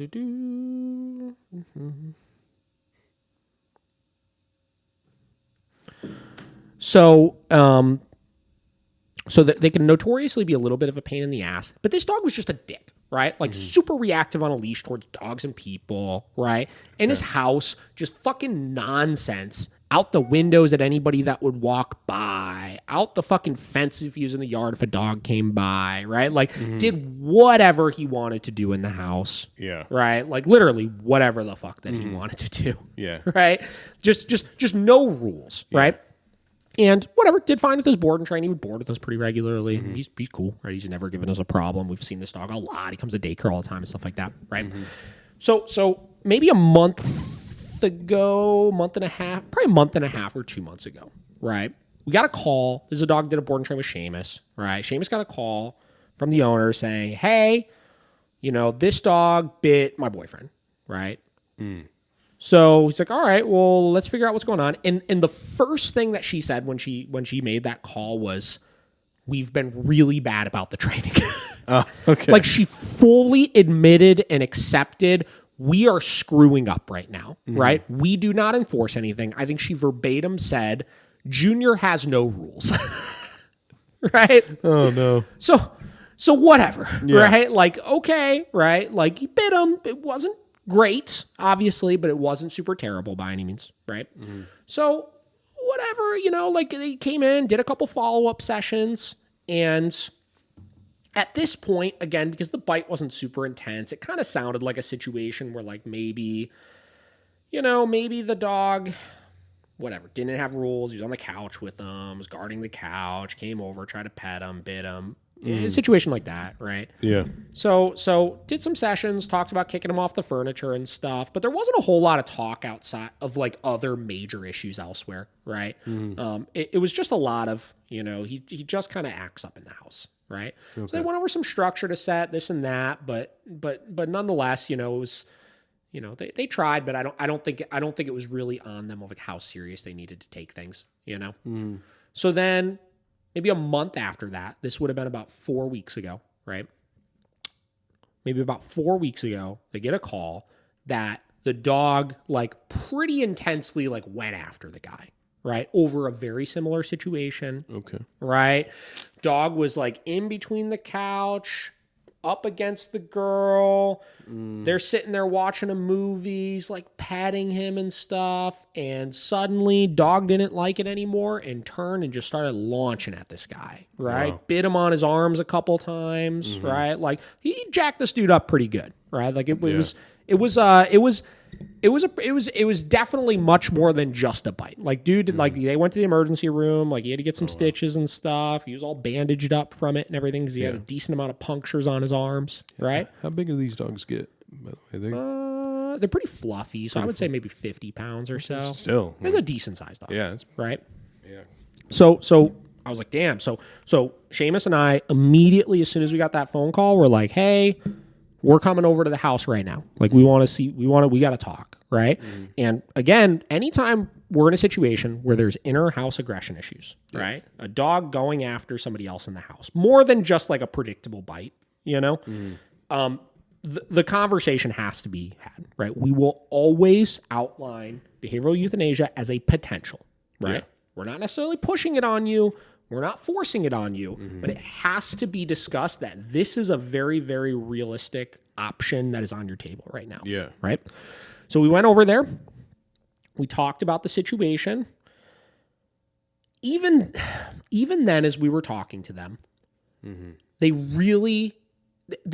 that they can notoriously be a little bit of a pain in the ass, but this dog was just a dick, right? Like super reactive on a leash towards dogs and people, right? In his house, just fucking nonsense. Out the windows at anybody that would walk by. Out the fucking fence if he was in the yard if a dog came by, right? Like, did whatever he wanted to do in the house. Yeah. Right? Like, literally whatever the fuck that he wanted to do. Yeah. Right? Just no rules, right? And whatever, did fine with his board and train. He would board with us pretty regularly. He's cool, right? He's never given us a problem. We've seen this dog a lot. He comes to daycare all the time and stuff like that, right? So maybe a month and a half or 2 months ago, right? We got a call. This is a dog that did a board and train with Seamus, right? Seamus got a call from the owner saying, hey, this dog bit my boyfriend, right? So he's like, all right, well, let's figure out what's going on. And the first thing that she said when she made that call was, we've been really bad about the training. Okay. Like she fully admitted and accepted, we are screwing up right now, right? We do not enforce anything. I think she verbatim said, Junior has no rules. Right? Oh, no. So whatever, right? Like, okay, right? Like he bit him. It wasn't great, obviously, but it wasn't super terrible by any means, right? So whatever, like they came in, did a couple follow-up sessions, and at this point, again, because the bite wasn't super intense, it kind of sounded like a situation where like maybe the dog, whatever, didn't have rules. He was on the couch with them, was guarding the couch, came over, tried to pet him, bit him. A situation like that, right? Yeah. So did some sessions, talked about kicking him off the furniture and stuff, but there wasn't a whole lot of talk outside of like other major issues elsewhere, right? It was just a lot of, he just kind of acts up in the house, right? Okay. So they went over some structure to set this and that, but nonetheless, it was, they tried, but I don't think it was really on them of like how serious they needed to take things, So then maybe a month after that, this would have been about 4 weeks ago, right? Maybe about 4 weeks ago, they get a call that the dog like pretty intensely like went after the guy, right? Over a very similar situation. Okay. Right? Dog was like in between the couch, up against the girl. They're sitting there watching a movie, he's like patting him and stuff, and suddenly dog didn't like it anymore and turned and just started launching at this guy, right? Wow. Bit him on his arms a couple times, right? Like he jacked this dude up pretty good, right? Like it was definitely much more than just a bite. Like, dude, like they went to the emergency room, like he had to get some stitches and stuff. He was all bandaged up from it and everything because he had a decent amount of punctures on his arms, right? How big do these dogs get, by the way? They're pretty fluffy, so I would say maybe 50 pounds or so. Still. It's a decent sized dog. Yeah. Right? Yeah. So I was like, damn. So Seamus and I immediately, as soon as we got that phone call, we're like, hey, we're coming over to the house right now. Like we got to talk, right? And again, anytime we're in a situation where there's inner house aggression issues, right? A dog going after somebody else in the house, more than just like a predictable bite, the conversation has to be had, right? We will always outline behavioral euthanasia as a potential, right? Yeah. We're not necessarily pushing it on you. We're not forcing it on you, but it has to be discussed that this is a very, very realistic option that is on your table right now. Yeah. Right? So we went over there. We talked about the situation. Even then, as we were talking to them, they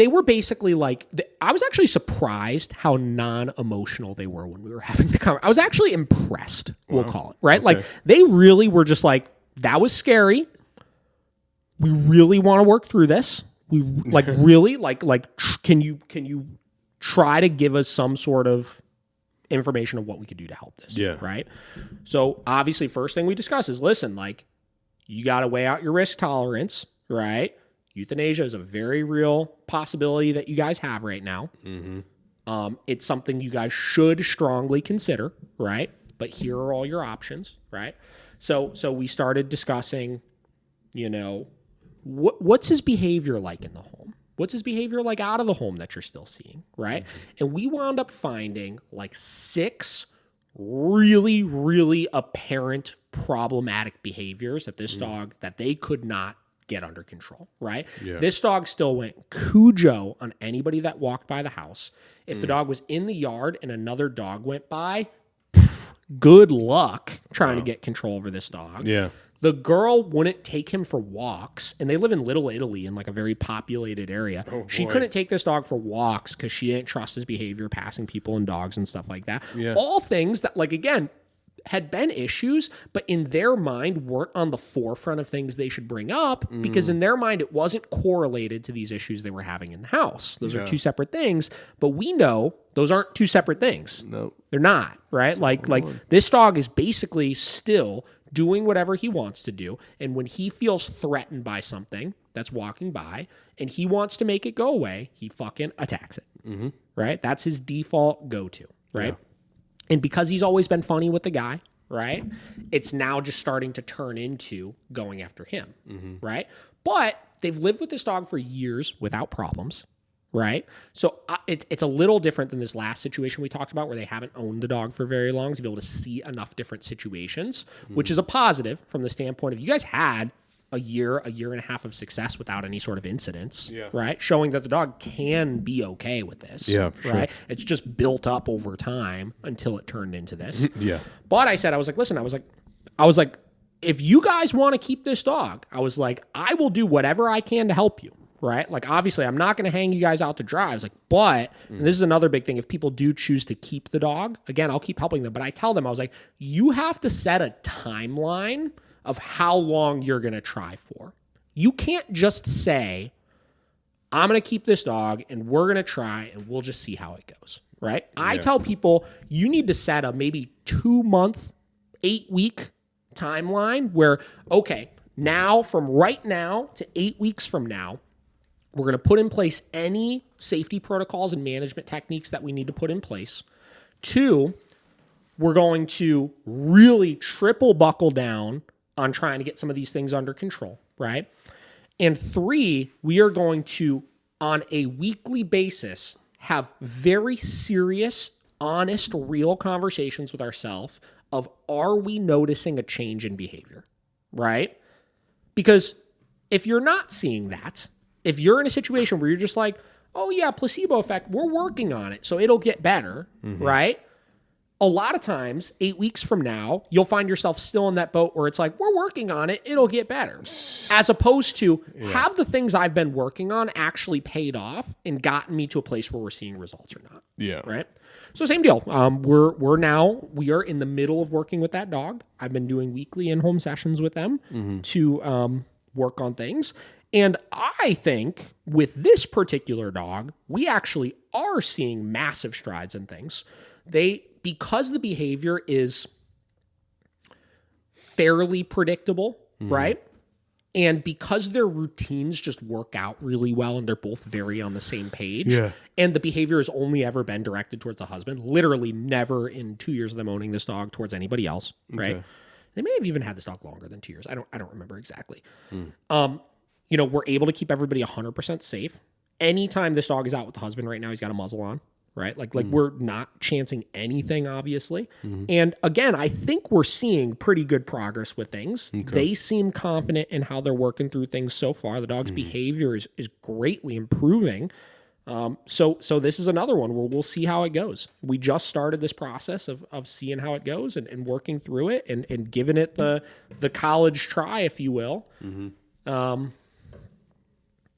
were basically like, I was actually surprised how non-emotional they were when we were having the conversation. I was actually impressed, we'll call it, right? Okay. Like, they really were just like, that was scary. We really want to work through this. We like really can you try to give us some sort of information of what we could do to help this? Yeah. Right. So obviously, first thing we discuss is, listen, like, you got to weigh out your risk tolerance, right? Euthanasia is a very real possibility that you guys have right now. It's something you guys should strongly consider, right? But here are all your options, right? So we started discussing, what's his behavior like in the home? What's his behavior like out of the home that you're still seeing, right? And we wound up finding like 6 really, really apparent problematic behaviors that this dog, that they could not get under control, right? Yeah. This dog still went Cujo on anybody that walked by the house. If the dog was in the yard and another dog went by, good luck trying to get control over this dog. Yeah. The girl wouldn't take him for walks, and they live in Little Italy in like a very populated area. She couldn't take this dog for walks because she didn't trust his behavior, passing people and dogs and stuff like that. Yeah. All things that, like, again, had been issues, but in their mind weren't on the forefront of things they should bring up, because in their mind it wasn't correlated to these issues they were having in the house. Those are 2 separate things, but we know those aren't 2 separate things. No. They're not, right? Like this dog is basically still doing whatever he wants to do, and when he feels threatened by something that's walking by and he wants to make it go away, he fucking attacks it. Right? That's his default go-to, right? Yeah. And because he's always been funny with the guy, right? It's now just starting to turn into going after him, right? But they've lived with this dog for years without problems, right? So it's a little different than this last situation we talked about, where they haven't owned the dog for very long to be able to see enough different situations, which is a positive from the standpoint of, you guys had a year and a half of success without any sort of incidents, right? Showing that the dog can be okay with this, right? It's just built up over time until it turned into this. But I said, I was like, if you guys want to keep this dog, I was like, I will do whatever I can to help you, right? Like, obviously, I'm not going to hang you guys out to dry. I was like, but, and this is another big thing, if people do choose to keep the dog, again, I'll keep helping them. But I tell them, I was like, you have to set a timeline of how long you're going to try for. You can't just say, I'm going to keep this dog and we're going to try and we'll just see how it goes, right? I tell people, you need to set a maybe 2-month, 8-week timeline where, okay, now from right now to 8 weeks from now, we're going to put in place any safety protocols and management techniques that we need to put in place. 2, we're going to really triple buckle down on trying to get some of these things under control, right? And 3, we are going to, on a weekly basis, have very serious, honest, real conversations with ourselves of, are we noticing a change in behavior, right? Because if you're not seeing that, if you're in a situation where you're just like, oh yeah, placebo effect, we're working on it, so it'll get better, right? A lot of times, 8 weeks from now, you'll find yourself still in that boat where it's like, we're working on it, it'll get better. As opposed to, have the things I've been working on actually paid off and gotten me to a place where we're seeing results or not. Yeah. Right? So same deal. We are in the middle of working with that dog. I've been doing weekly in-home sessions with them to work on things. And I think with this particular dog, we actually are seeing massive strides in things. Because the behavior is fairly predictable, right? And because their routines just work out really well and they're both very on the same page, and the behavior has only ever been directed towards the husband, literally never in 2 years of them owning this dog towards anybody else, right? They may have even had this dog longer than 2 years. I don't remember exactly. We're able to keep everybody 100% safe. anytime this dog is out with the husband right now, he's got a muzzle on, right? Like we're not chancing anything, obviously. And again, I think we're seeing pretty good progress with things. Okay. They seem confident in how they're working through things so far. The dog's behavior is greatly improving. So this is another one where we'll see how it goes. We just started this process of seeing how it goes and working through it and giving it the college try, if you will.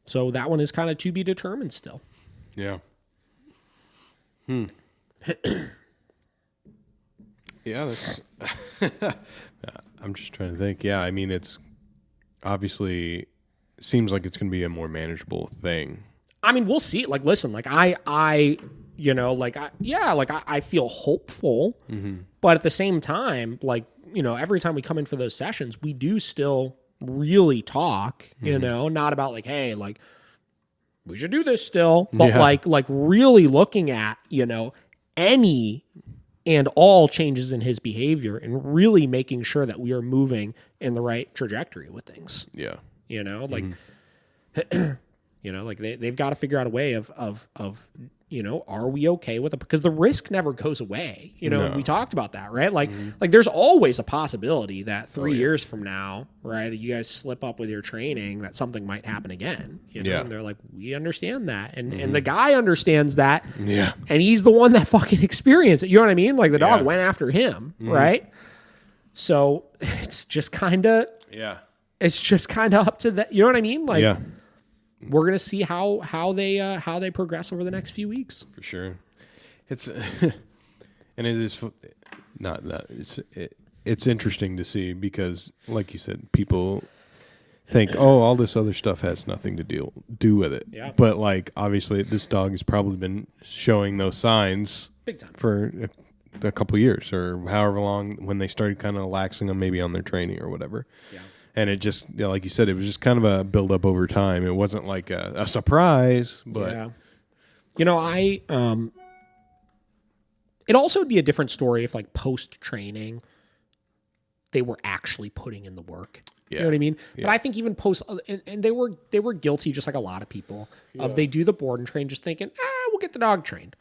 So that one is kind of to be determined still. Yeah. Yeah, that's I'm just trying to think. Yeah, I mean, it's obviously seems like it's going to be a more manageable thing. I mean, we'll see. Like, listen, like I feel hopeful, but at the same time, like, you know, every time we come in for those sessions, we do still really talk, you know, not about like, hey, like we should do this still, but like really looking at, you know, any and all changes in his behavior and really making sure that we are moving in the right trajectory with things. Yeah. You know, like, you know, like they've got to figure out a way of, you know, are we okay with it? Because the risk never goes away. You know, we talked about that, right? Like, like there's always a possibility that 3 years from now, right, you guys slip up with your training, that something might happen again. You know, and they're like, we understand that. And the guy understands that. Yeah. And he's the one that fucking experienced it. You know what I mean? Like the dog went after him, right? So it's just kind of, it's just kind of up to that. You know what I mean? Like, we're gonna see how they progress over the next few weeks. For sure, it's and it is not that it's interesting to see because, like you said, people think, oh, all this other stuff has nothing to do with it. Yeah. But like, obviously, this dog has probably been showing those signs big time for a couple of years or however long when they started kind of laxing them, maybe on their training or whatever. Yeah. And it just, you know, like you said, it was just kind of a build up over time. It wasn't like a surprise, but you know, it also would be a different story if like post training, they were actually putting in the work. You know what I mean? Yeah. But I think even post, and they were guilty, just like a lot of people, of they do the board and train just thinking, we'll get the dog trained.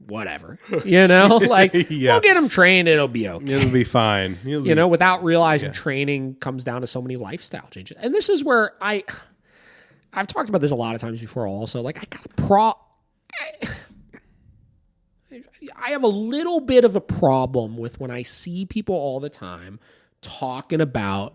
Whatever, you know, like we'll get him trained. It'll be okay. It'll be fine. You know, without realizing training comes down to so many lifestyle changes. And this is where I've talked about this a lot of times before also, like I have a little bit of a problem with when I see people all the time talking about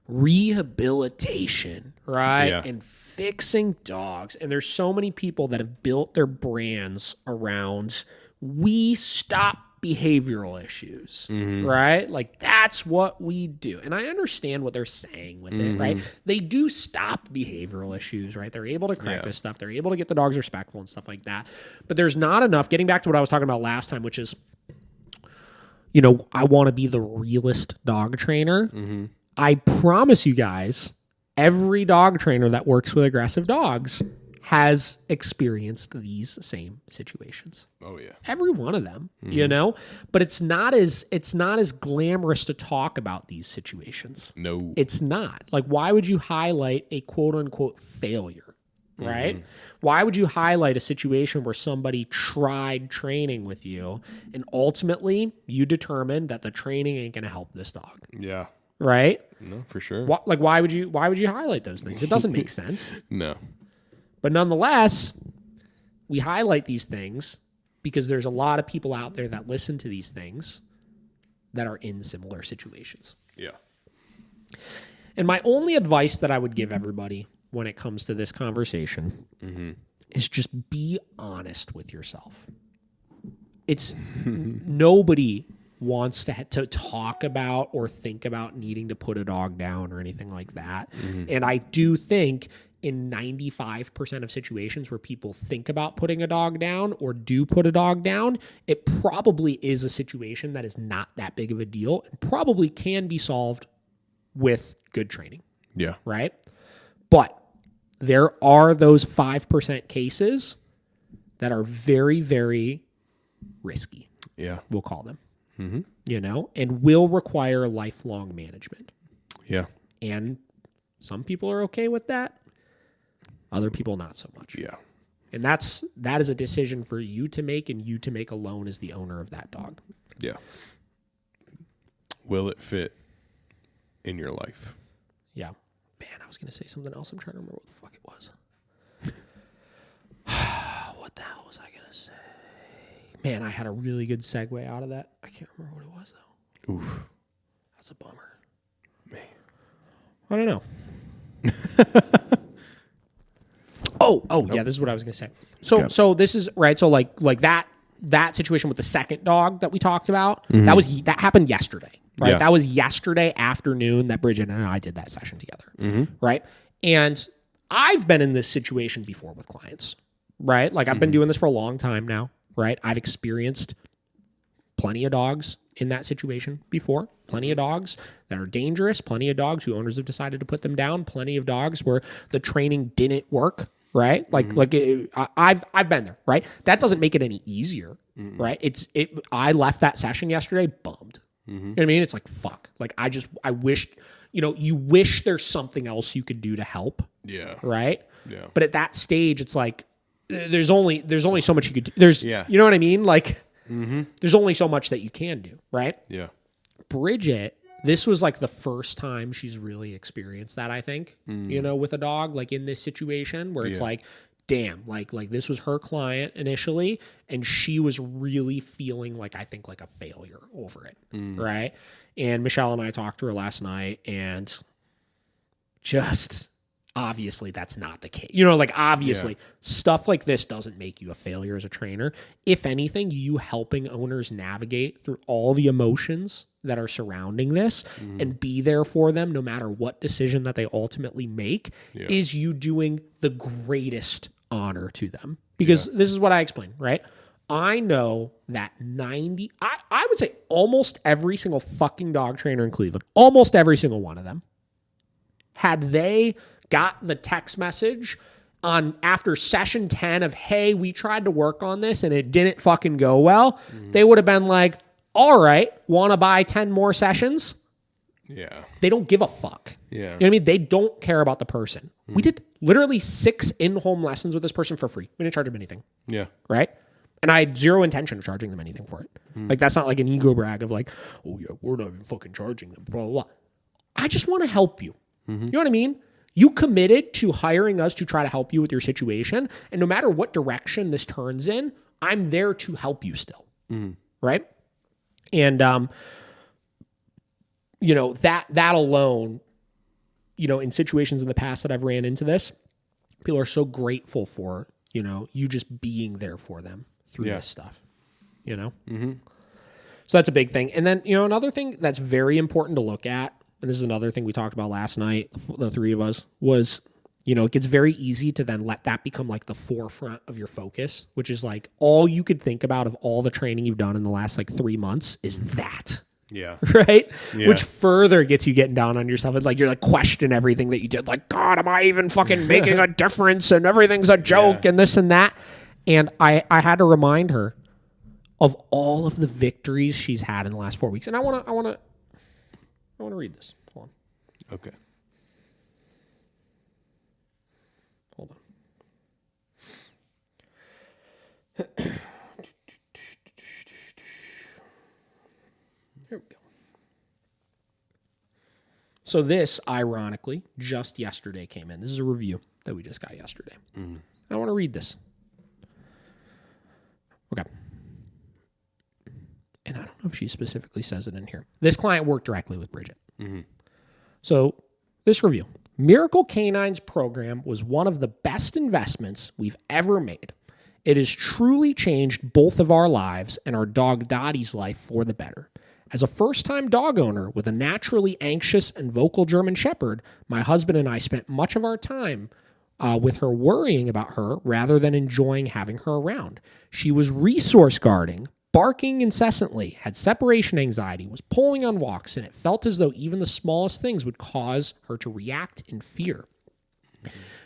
rehabilitation, right? Yeah. And fixing dogs. And there's so many people that have built their brands around we stop behavioral issues, right? Like that's what we do. And I understand what they're saying with it, right? They do stop behavioral issues, right? They're able to correct this stuff. They're able to get the dogs respectful and stuff like that. But there's not enough, getting back to what I was talking about last time, which is, you know, I want to be the realest dog trainer. I promise you guys, every dog trainer that works with aggressive dogs has experienced these same situations. Oh yeah. Every one of them, you know, but it's not as glamorous to talk about these situations. No. It's not. Like, why would you highlight a quote unquote failure, right? Why would you highlight a situation where somebody tried training with you and ultimately you determined that the training ain't going to help this dog? Yeah. Right? No, for sure. Why would you highlight those things? It doesn't make sense. No. But nonetheless, we highlight these things because there's a lot of people out there that listen to these things that are in similar situations. Yeah. And my only advice that I would give everybody when it comes to this conversation is just be honest with yourself. It's nobody wants to talk about or think about needing to put a dog down or anything like that. And I do think in 95% of situations where people think about putting a dog down or do put a dog down, it probably is a situation that is not that big of a deal and probably can be solved with good training. Yeah. Right? But there are those 5% cases that are very, very risky. Yeah. We'll call them. You know, and will require lifelong management. Yeah. And some people are okay with that. Other people, not so much. Yeah. And that is a decision for you to make, and you to make alone as the owner of that dog. Yeah. Will it fit in your life? Yeah. Man, I was going to say something else. I'm trying to remember what the fuck it was. What the hell was I going to say? Man, I had a really good segue out of that. I can't remember what it was, though. Oof. That's a bummer. Man. I don't know. Yeah, this is what I was going to say. So this is right. So like that situation with the second dog that we talked about, that happened yesterday, right? Yeah. That was yesterday afternoon that Bridget and I did that session together, right? And I've been in this situation before with clients, right? Like I've been doing this for a long time now, right? I've experienced plenty of dogs in that situation before, plenty of dogs that are dangerous, plenty of dogs who owners have decided to put them down, plenty of dogs where the training didn't work, right? I've been there, right? That doesn't make it any easier, right? I left that session yesterday bummed. You know what I mean? It's like, fuck. Like I wish, you wish there's something else you could do to help. Yeah. Right? Yeah. But at that stage, it's like, there's only so much you could do. You know what I mean? Like, there's only so much that you can do, right? Yeah. Bridget, this was like the first time she's really experienced that, I think, with a dog, like in this situation where it's like, damn, like this was her client initially, and she was really feeling like, I think, like a failure over it, right? And Michelle and I talked to her last night, and just obviously that's not the case. Obviously stuff like this doesn't make you a failure as a trainer. If anything, you helping owners navigate through all the emotions that are surrounding this and be there for them no matter what decision that they ultimately make is you doing the greatest honor to them. Because this is what I explained, right? I know that I would say almost every single fucking dog trainer in Cleveland, almost every single one of them, had they got the text message on after session 10 of, hey, we tried to work on this and it didn't fucking go well, they would have been like, all right, want to buy 10 more sessions? Yeah. They don't give a fuck. Yeah. You know what I mean? They don't care about the person. We did literally 6 in-home lessons with this person for free. We didn't charge them anything. Yeah. Right? And I had zero intention of charging them anything for it. Like, that's not like an ego brag of like, oh yeah, we're not even fucking charging them, blah, blah, blah. I just want to help you. You know what I mean? You committed to hiring us to try to help you with your situation. And no matter what direction this turns in, I'm there to help you still. Right? And, that alone, in situations in the past that I've ran into this, people are so grateful for, you just being there for them through this stuff, So that's a big thing. And then, another thing that's very important to look at, and this is another thing we talked about last night, the three of us, was, it gets very easy to then let that become like the forefront of your focus, which is like all you could think about of all the training you've done in the last like 3 months is that. Yeah. Right? Yeah. Which further gets you getting down on yourself. And like, you're like, question everything that you did. Like, God, am I even fucking making a difference? And everything's a joke and this and that. And I had to remind her of all of the victories she's had in the last 4 weeks. And I want to read this. Hold on. Okay. Hold on. Here we go. So this, ironically, just yesterday came in. This is a review that we just got yesterday. I want to read this. Okay. And I don't know if she specifically says it in here. This client worked directly with Bridget. So this review. Miracle Canine's program was one of the best investments we've ever made. It has truly changed both of our lives and our dog Dottie's life for the better. As a first-time dog owner with a naturally anxious and vocal German Shepherd, my husband and I spent much of our time with her worrying about her rather than enjoying having her around. She was resource guarding, barking incessantly, had separation anxiety, was pulling on walks, and it felt as though even the smallest things would cause her to react in fear.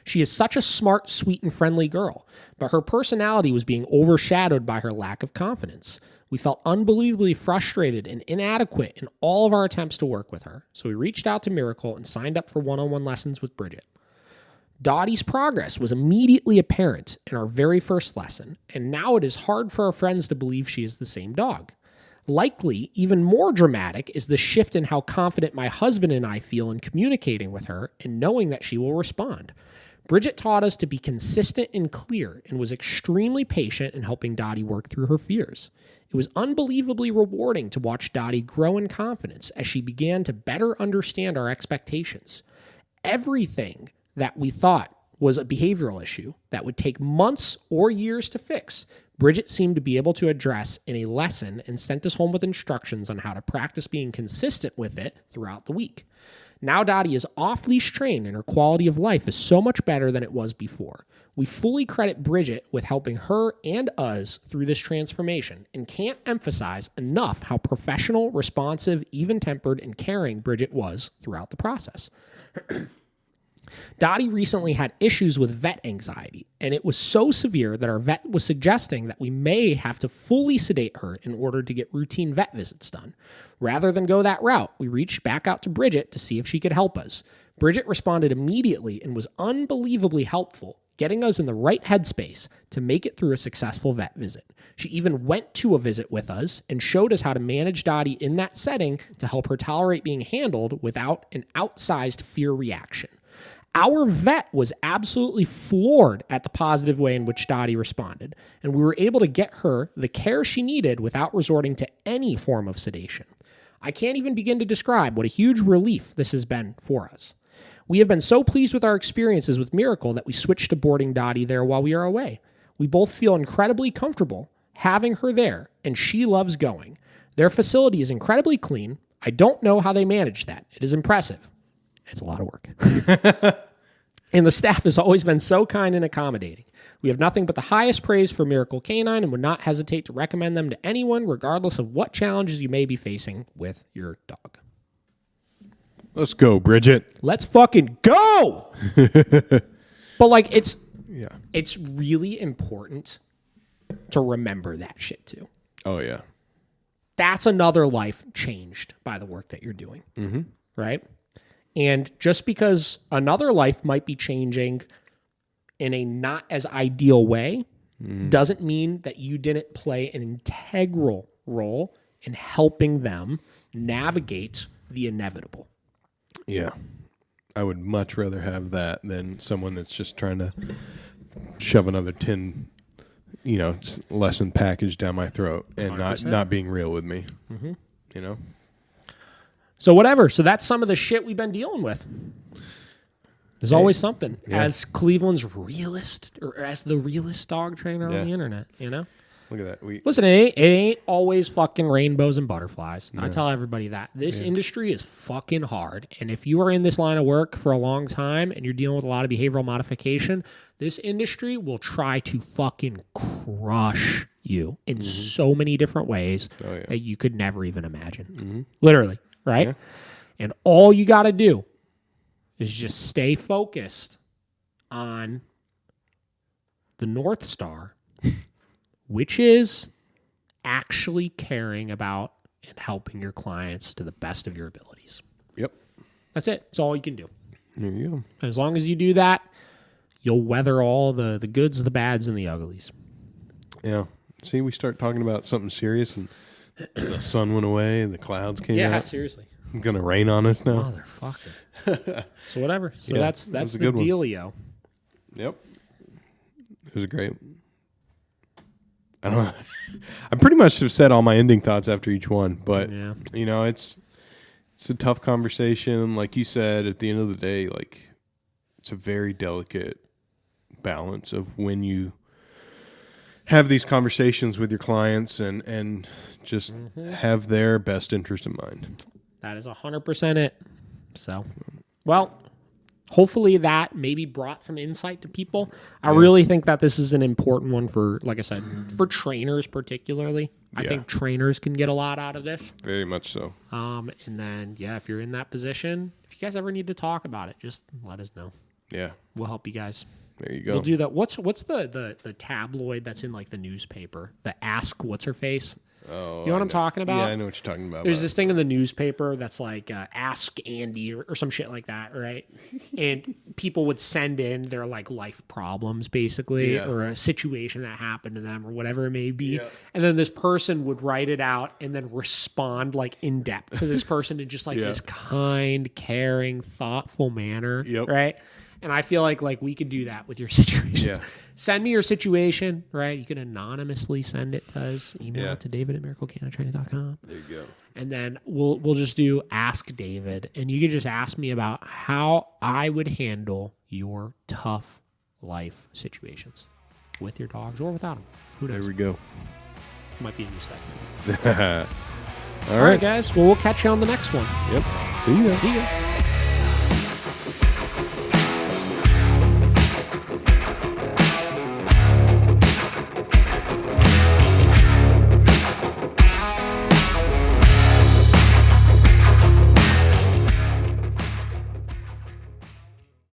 She is such a smart, sweet, and friendly girl, but her personality was being overshadowed by her lack of confidence. We felt unbelievably frustrated and inadequate in all of our attempts to work with her, so we reached out to Miracle and signed up for one-on-one lessons with Bridget. Dottie's progress was immediately apparent in our very first lesson, and now it is hard for our friends to believe she is the same dog. Likely, even more dramatic is the shift in how confident my husband and I feel in communicating with her and knowing that she will respond. Bridget taught us to be consistent and clear and was extremely patient in helping Dottie work through her fears. It was unbelievably rewarding to watch Dottie grow in confidence as she began to better understand our expectations. Everything that we thought was a behavioral issue that would take months or years to fix, Bridget seemed to be able to address in a lesson and sent us home with instructions on how to practice being consistent with it throughout the week. Now Dottie is off-leash trained and her quality of life is so much better than it was before. We fully credit Bridget with helping her and us through this transformation and can't emphasize enough how professional, responsive, even-tempered, and caring Bridget was throughout the process. Dottie recently had issues with vet anxiety, and it was so severe that our vet was suggesting that we may have to fully sedate her in order to get routine vet visits done. Rather than go that route, we reached back out to Bridget to see if she could help us. Bridget responded immediately and was unbelievably helpful, getting us in the right headspace to make it through a successful vet visit. She even went to a visit with us and showed us how to manage Dottie in that setting to help her tolerate being handled without an outsized fear reaction. Our vet was absolutely floored at the positive way in which Dottie responded, and we were able to get her the care she needed without resorting to any form of sedation. I can't even begin to describe what a huge relief this has been for us. We have been so pleased with our experiences with Miracle that we switched to boarding Dottie there while we are away. We both feel incredibly comfortable having her there, and she loves going. Their facility is incredibly clean. I don't know how they manage that. It is impressive. It's a lot of work. And the staff has always been so kind and accommodating. We have nothing but the highest praise for Miracle Canine and would not hesitate to recommend them to anyone, regardless of what challenges you may be facing with your dog. Let's go, Bridget. Let's fucking go! But like, it's really important to remember that shit too. Oh, yeah. That's another life changed by the work that you're doing, right? And just because another life might be changing in a not as ideal way doesn't mean that you didn't play an integral role in helping them navigate the inevitable. Yeah. I would much rather have that than someone that's just trying to shove another 10, lesson package down my throat and 100%. not being real with me. So whatever. So that's some of the shit we've been dealing with. There's always something. Yeah. As Cleveland's realist, or as the realest dog trainer on the internet, Look at that. Listen, it ain't always fucking rainbows and butterflies. I tell everybody that. This industry is fucking hard. And if you are in this line of work for a long time and you're dealing with a lot of behavioral modification, this industry will try to fucking crush you in so many different ways that you could never even imagine. Literally, right? Yeah. And all you got to do is just stay focused on the North Star, which is actually caring about and helping your clients to the best of your abilities. Yep. That's it. That's all you can do. There you go. And as long as you do that, you'll weather all the goods, the bads, and the uglies. Yeah. See, we start talking about something serious and the sun went away and the clouds came out. Yeah, seriously. It's going to rain on us now. Motherfucker. So whatever. So that's the good one. dealio. Yep. It was great. I don't know. I pretty much have said all my ending thoughts after each one, but it's a tough conversation. Like you said, at the end of the day, like it's a very delicate balance of when you have these conversations with your clients and just have their best interest in mind. That is 100% it. So, well, hopefully that maybe brought some insight to people. I really think that this is an important one for, like I said, for trainers particularly. I think trainers can get a lot out of this. Very much so. And then, if you're in that position, if you guys ever need to talk about it, just let us know. Yeah. We'll help you guys. There you go. We'll do that. What's the tabloid that's in like the newspaper? The Ask What's Her Face? Oh, You know what I'm talking about? Yeah, I know what you're talking about. There's this thing in the newspaper that's like Ask Andy or some shit like that, right? And people would send in their like life problems, basically, or a situation that happened to them or whatever it may be. Yeah. And then this person would write it out and then respond like in depth to this person in just like this kind, caring, thoughtful manner, right? And I feel like we could do that with your situations. Yeah. Send me your situation, right? You can anonymously send it to us. Email it to David@miraclecanatraining.com. There you go. And then we'll just do Ask David. And you can just ask me about how I would handle your tough life situations with your dogs or without them. Who knows? There we go. Might be a new segment. All All right, guys. Well, we'll catch you on the next one. Yep. See ya. See ya.